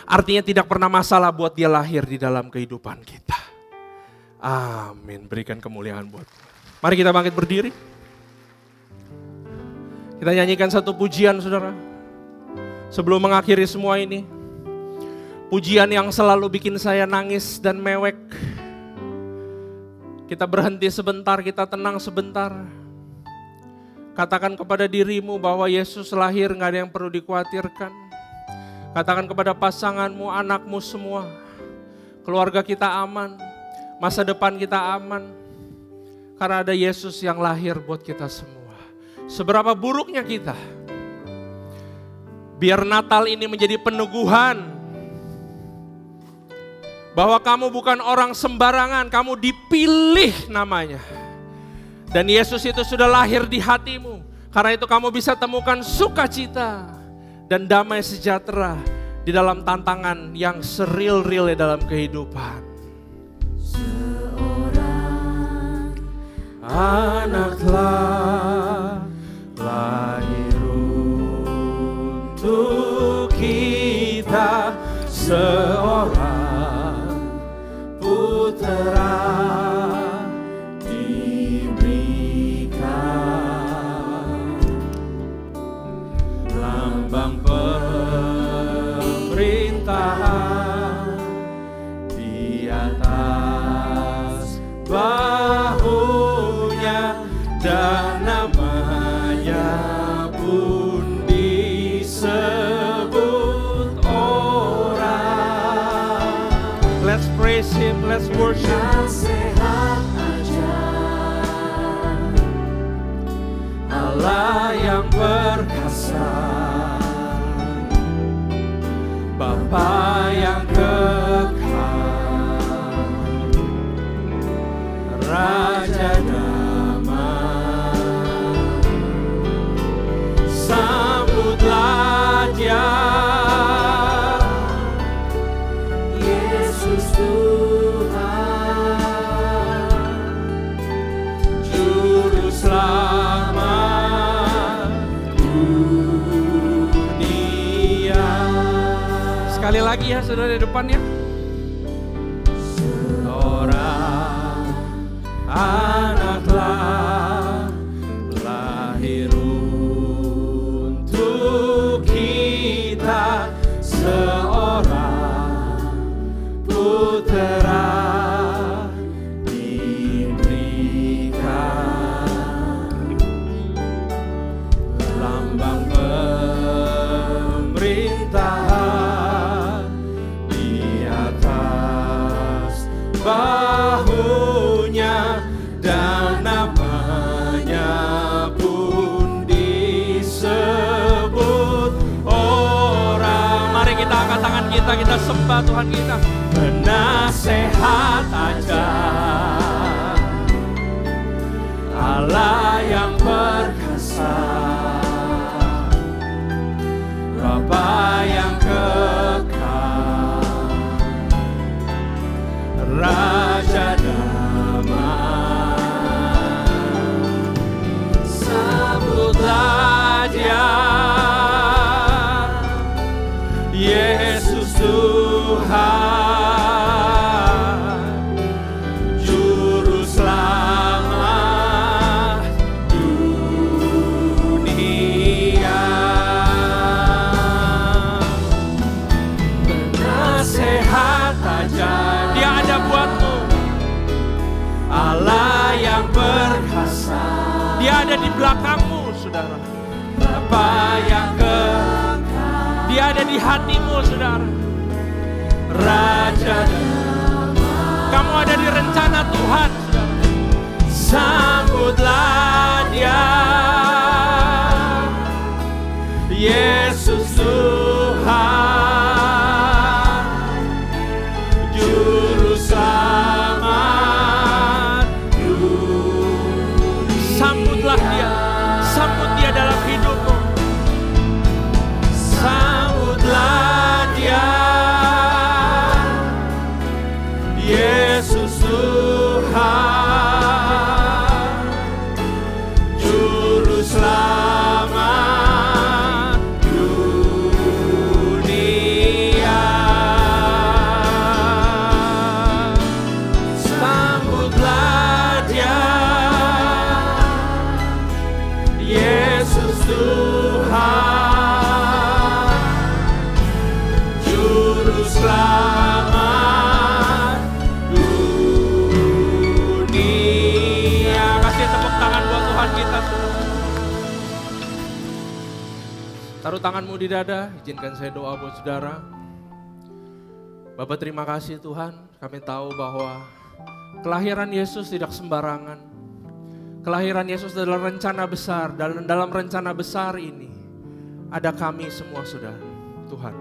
Artinya tidak pernah masalah buat dia lahir di dalam kehidupan kita. Amin, berikan kemuliaan buat Tuhan. Mari kita bangkit berdiri. Kita nyanyikan satu pujian, saudara. Sebelum mengakhiri semua ini. Pujian yang selalu bikin saya nangis dan mewek. Kita berhenti sebentar, kita tenang sebentar. Katakan kepada dirimu bahwa Yesus lahir, gak ada yang perlu dikhawatirkan. Katakan kepada pasanganmu, anakmu semua. Keluarga kita aman. Masa depan kita aman. Karena ada Yesus yang lahir buat kita semua. Seberapa buruknya kita. Biar Natal ini menjadi peneguhan. Bahwa kamu bukan orang sembarangan, kamu dipilih namanya. Dan Yesus itu sudah lahir di hatimu. Karena itu kamu bisa temukan sukacita dan damai sejahtera di dalam tantangan yang seril-rilnya dalam kehidupan. Anak telah lahir untuk kita, seorang putera diberikan, lambang pemerintahan di atas bahunya, dan namanya pun disebut orang. Let's praise Him, let's worship. Sehat aja, Allah yang perkasa, Bapa yang kekal, Raja damai, sambutlah Dia, Yesus Tuhan, Juru Selamat dunia. Sekali lagi ya saudara di depannya. Anaklah lahir untuk kita, seorang putera diberikan, lambang pemerintahan di atas bahunya, dan namanya pun disebut orang. Mari kita angkat tangan kita sembah Tuhan kita. Penasehat aja, Allah yang perkasa, Bapa yang kekal, Raja Dia, Yesus Tuhan, Juru Selamat dunia. Dia ada di belakangmu, saudara. Bapa yang kekal. Dia ada di hatimu, saudara. Raja damai. Kamu ada di rencana Tuhan, saudara. Sambutlah Dia, Yesus Tuhan, Juru Selamat dunia. Sambutlah Dia, sambut Dia dalam hidupmu. Sambutlah Dia, Yesus Tuhan, Juru Selamat dunia. Sambutlah Dia, Yesus Tuhan, Juru Selamat dunia. Kasih tepuk tangan buat Tuhan kita. Taruh tanganmu di dada, izinkan saya doa buat saudara. Bapak terima kasih Tuhan, kami tahu bahwa kelahiran Yesus tidak sembarangan. Kelahiran Yesus adalah rencana besar, dan dalam rencana besar ini ada kami semua saudara. Tuhan,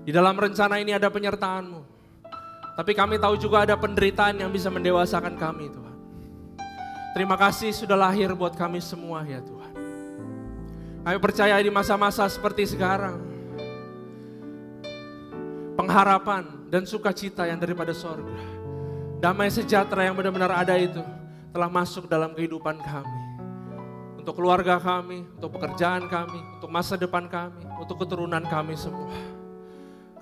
di dalam rencana ini ada penyertaan-Mu. Tapi kami tahu juga ada penderitaan yang bisa mendewasakan kami Tuhan. Terima kasih sudah lahir buat kami semua ya Tuhan. Kami percaya di masa-masa seperti sekarang, pengharapan dan sukacita yang daripada sorga, damai sejahtera yang benar-benar ada itu telah masuk dalam kehidupan kami. Untuk keluarga kami, untuk pekerjaan kami, untuk masa depan kami, untuk keturunan kami semua.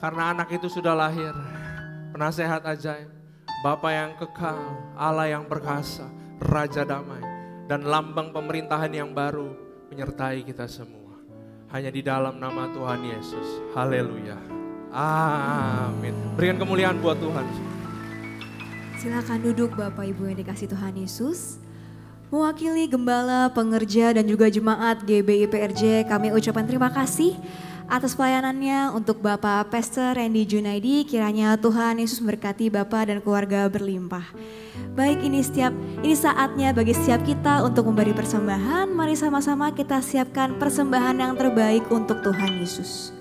Karena anak itu sudah lahir, penasehat ajaib, Bapa yang kekal, Allah yang perkasa, Raja damai, dan lambang pemerintahan yang baru menyertai kita semua. Hanya di dalam nama Tuhan Yesus. Haleluya. Amin. Berikan kemuliaan buat Tuhan. Silakan duduk Bapak Ibu yang dikasih Tuhan Yesus. Mewakili gembala, pengerja dan juga jemaat GBI PRJ, kami ucapkan terima kasih atas pelayanannya untuk Bapak Pastor Randy Junaidi. Kiranya Tuhan Yesus memberkati Bapak dan keluarga berlimpah. Baik, ini saatnya bagi setiap kita untuk memberi persembahan. Mari sama-sama kita siapkan persembahan yang terbaik untuk Tuhan Yesus.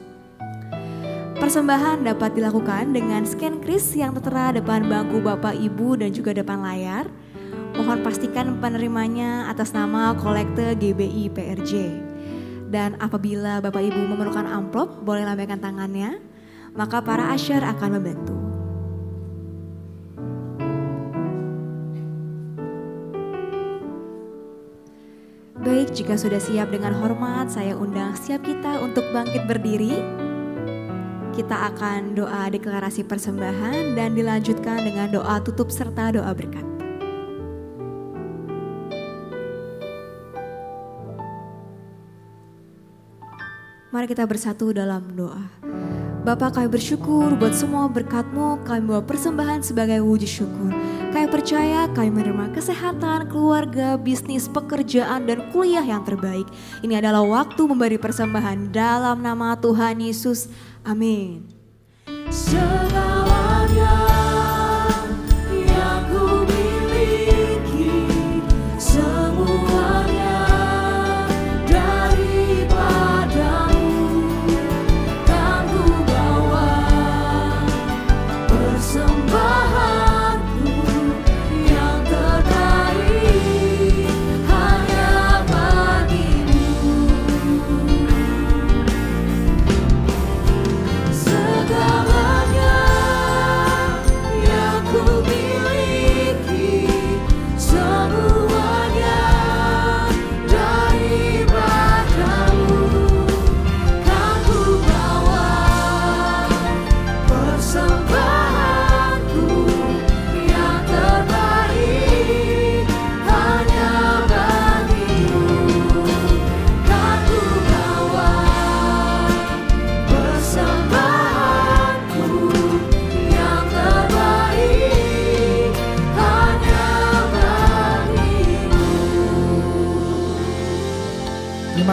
Persembahan dapat dilakukan dengan scan kris yang tertera depan bangku Bapak Ibu dan juga depan layar. Mohon pastikan penerimanya atas nama kolekte GBI PRJ. Dan apabila Bapak Ibu memerlukan amplop, boleh lambaikan tangannya, maka para usher akan membantu. Baik, jika sudah siap dengan hormat, saya undang setiap kita untuk bangkit berdiri. Kita akan doa deklarasi persembahan dan dilanjutkan dengan doa tutup serta doa berkat. Mari kita bersatu dalam doa. Bapa, kami bersyukur buat semua berkat-Mu, kami bawa persembahan sebagai wujud syukur. Kami percaya kami menerima kesehatan, keluarga, bisnis, pekerjaan, dan kuliah yang terbaik. Ini adalah waktu memberi persembahan dalam nama Tuhan Yesus. Amin. Segalanya yang ku miliki, semuanya daripadamu, kan ku bawa persembahanku yang terbaik hanya bagimu. Segalanya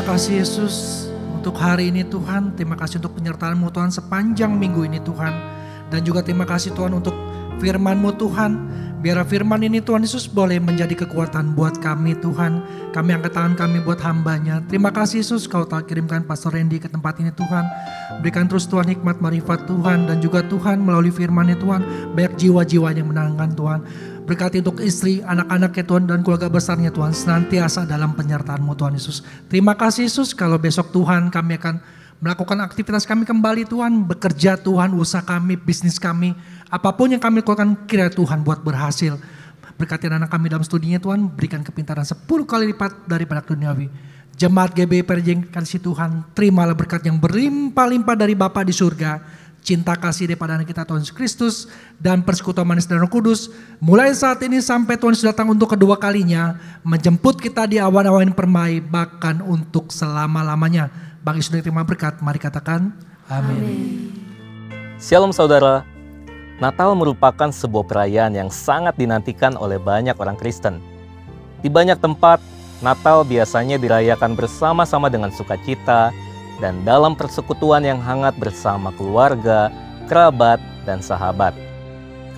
kasih Yesus untuk hari ini Tuhan. Terima kasih untuk penyertaan-Mu Tuhan sepanjang minggu ini Tuhan. Dan juga terima kasih Tuhan untuk firman-Mu Tuhan. Biar firman ini Tuhan Yesus boleh menjadi kekuatan buat kami Tuhan. Kami angkat tangan kami buat hamba-Nya. Terima kasih Yesus Kau telah kirimkan Pastor Randy ke tempat ini Tuhan. Berikan terus Tuhan hikmat marifat Tuhan. Dan juga Tuhan melalui firman-Nya Tuhan, banyak jiwa-jiwa yang menangkan Tuhan. Berkati untuk istri, anak-anaknya Tuhan dan keluarga besarnya Tuhan. Senantiasa dalam penyertaan-Mu Tuhan Yesus. Terima kasih Yesus kalau besok Tuhan kami akan melakukan aktivitas kami kembali Tuhan. Bekerja Tuhan, usaha kami, bisnis kami. Apapun yang kami lakukan kiranya Tuhan buat berhasil. Berkati anak kami dalam studinya Tuhan. Berikan kepintaran 10 kali lipat daripada duniawi. Jemaat GBI Perjeng kasih Tuhan. Terimalah berkat yang berlimpah-limpah dari Bapa di surga. Cinta kasih daripada anak kita Tuhan Yesus Kristus. Dan persekutuan manis dan Roh Kudus. Mulai saat ini sampai Tuhan Yesus datang untuk kedua kalinya. Menjemput kita di awan-awan permai. Bahkan untuk selama-lamanya. Bagi saudara terima berkat. Mari katakan amin. Shalom saudara. Natal merupakan sebuah perayaan yang sangat dinantikan oleh banyak orang Kristen. Di banyak tempat, Natal biasanya dirayakan bersama-sama dengan sukacita dan dalam persekutuan yang hangat bersama keluarga, kerabat, dan sahabat.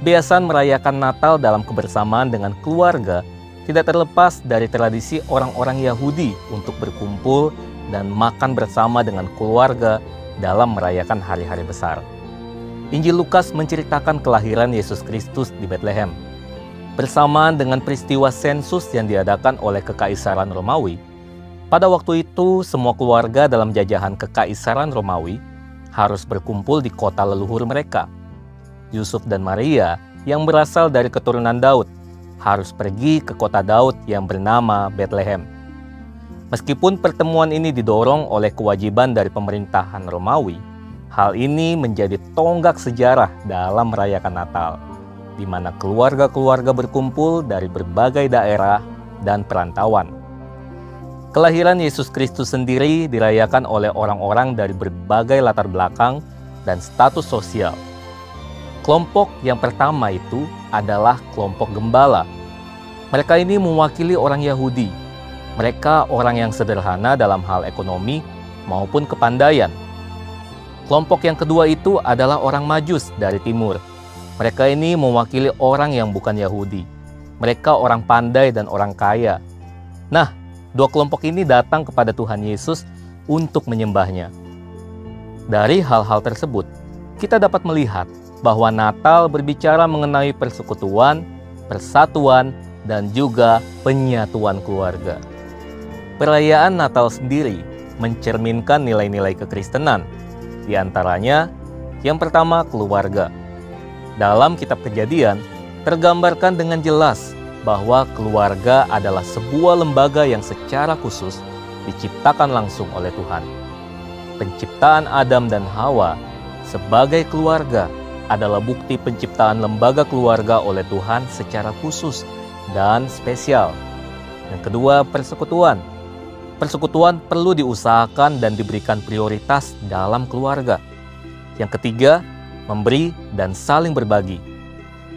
Kebiasaan merayakan Natal dalam kebersamaan dengan keluarga tidak terlepas dari tradisi orang-orang Yahudi untuk berkumpul dan makan bersama dengan keluarga dalam merayakan hari-hari besar. Injil Lukas menceritakan kelahiran Yesus Kristus di Bethlehem. Bersamaan dengan peristiwa sensus yang diadakan oleh Kekaisaran Romawi, pada waktu itu semua keluarga dalam jajahan Kekaisaran Romawi harus berkumpul di kota leluhur mereka. Yusuf dan Maria yang berasal dari keturunan Daud harus pergi ke kota Daud yang bernama Bethlehem. Meskipun pertemuan ini didorong oleh kewajiban dari pemerintahan Romawi, hal ini menjadi tonggak sejarah dalam merayakan Natal, di mana keluarga-keluarga berkumpul dari berbagai daerah dan perantauan. Kelahiran Yesus Kristus sendiri dirayakan oleh orang-orang dari berbagai latar belakang dan status sosial. Kelompok yang pertama itu adalah kelompok gembala. Mereka ini mewakili orang Yahudi. Mereka orang yang sederhana dalam hal ekonomi maupun kepandaian. Kelompok yang kedua itu adalah orang Majus dari timur. Mereka ini mewakili orang yang bukan Yahudi. Mereka orang pandai dan orang kaya. Nah, dua kelompok ini datang kepada Tuhan Yesus untuk menyembahnya. Dari hal-hal tersebut, kita dapat melihat bahwa Natal berbicara mengenai persekutuan, persatuan, dan juga penyatuan keluarga. Perayaan Natal sendiri mencerminkan nilai-nilai kekristenan. Di antaranya, yang pertama keluarga. Dalam kitab Kejadian, tergambarkan dengan jelas bahwa keluarga adalah sebuah lembaga yang secara khusus diciptakan langsung oleh Tuhan. Penciptaan Adam dan Hawa sebagai keluarga adalah bukti penciptaan lembaga keluarga oleh Tuhan secara khusus dan spesial. Yang kedua, persekutuan. Persekutuan perlu diusahakan dan diberikan prioritas dalam keluarga. Yang ketiga, memberi dan saling berbagi.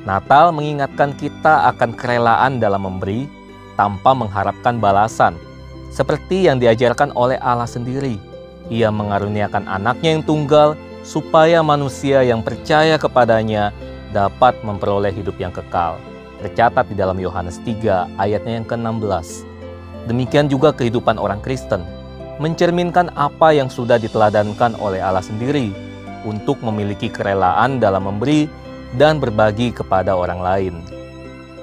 Natal mengingatkan kita akan kerelaan dalam memberi tanpa mengharapkan balasan. Seperti yang diajarkan oleh Allah sendiri. Ia mengaruniakan anaknya yang tunggal supaya manusia yang percaya kepadanya dapat memperoleh hidup yang kekal. Tercatat di dalam Yohanes 3 ayatnya yang ke-16. Demikian juga kehidupan orang Kristen, mencerminkan apa yang sudah diteladankan oleh Allah sendiri untuk memiliki kerelaan dalam memberi dan berbagi kepada orang lain.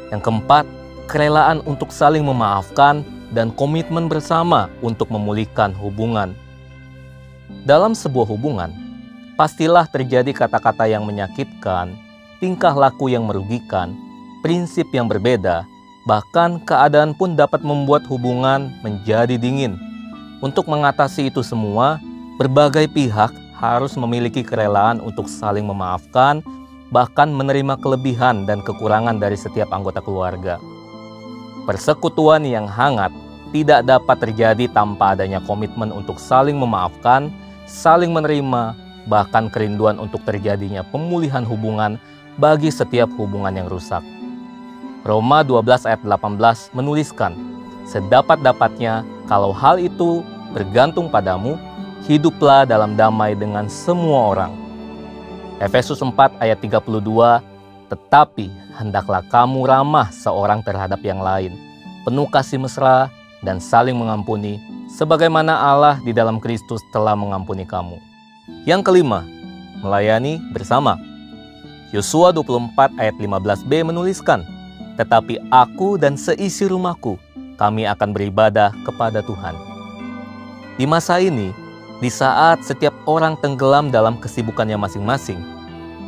Yang keempat, kerelaan untuk saling memaafkan dan komitmen bersama untuk memulihkan hubungan. Dalam sebuah hubungan, pastilah terjadi kata-kata yang menyakitkan, tingkah laku yang merugikan, prinsip yang berbeda, bahkan keadaan pun dapat membuat hubungan menjadi dingin. Untuk mengatasi itu semua, berbagai pihak harus memiliki kerelaan untuk saling memaafkan, bahkan menerima kelebihan dan kekurangan dari setiap anggota keluarga. Persekutuan yang hangat tidak dapat terjadi tanpa adanya komitmen untuk saling memaafkan, saling menerima, bahkan kerinduan untuk terjadinya pemulihan hubungan bagi setiap hubungan yang rusak. Roma 12 ayat 18 menuliskan, sedapat-dapatnya kalau hal itu bergantung padamu, hiduplah dalam damai dengan semua orang. Efesus 4 ayat 32, tetapi hendaklah kamu ramah seorang terhadap yang lain, penuh kasih mesra dan saling mengampuni, sebagaimana Allah di dalam Kristus telah mengampuni kamu. Yang kelima, melayani bersama. Yosua 24 ayat 15b menuliskan, tetapi aku dan seisi rumahku, kami akan beribadah kepada Tuhan. Di masa ini, di saat setiap orang tenggelam dalam kesibukannya masing-masing,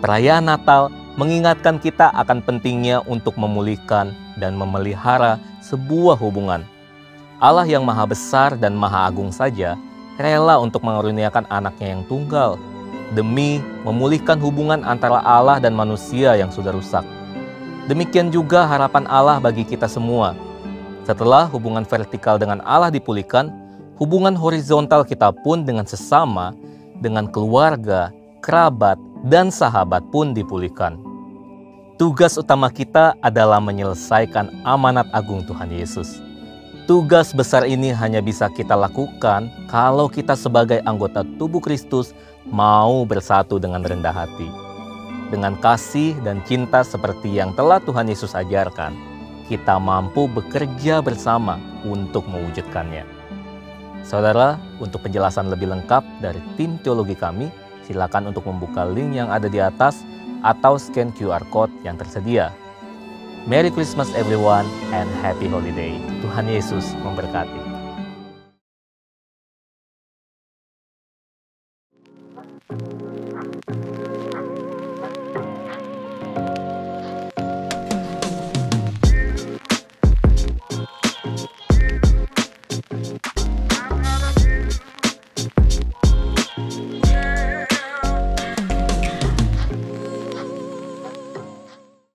perayaan Natal mengingatkan kita akan pentingnya untuk memulihkan dan memelihara sebuah hubungan. Allah yang maha besar dan maha agung saja rela untuk mengaruniakan anaknya yang tunggal demi memulihkan hubungan antara Allah dan manusia yang sudah rusak. Demikian juga harapan Allah bagi kita semua. Setelah hubungan vertikal dengan Allah dipulihkan, hubungan horizontal kita pun dengan sesama, dengan keluarga, kerabat, dan sahabat pun dipulihkan. Tugas utama kita adalah menyelesaikan amanat agung Tuhan Yesus. Tugas besar ini hanya bisa kita lakukan kalau kita sebagai anggota tubuh Kristus mau bersatu dengan rendah hati. Dengan kasih dan cinta seperti yang telah Tuhan Yesus ajarkan, kita mampu bekerja bersama untuk mewujudkannya. Saudara, untuk penjelasan lebih lengkap dari tim teologi kami, silakan untuk membuka link yang ada di atas atau scan QR Code yang tersedia. Merry Christmas everyone and Happy Holiday. Tuhan Yesus memberkati.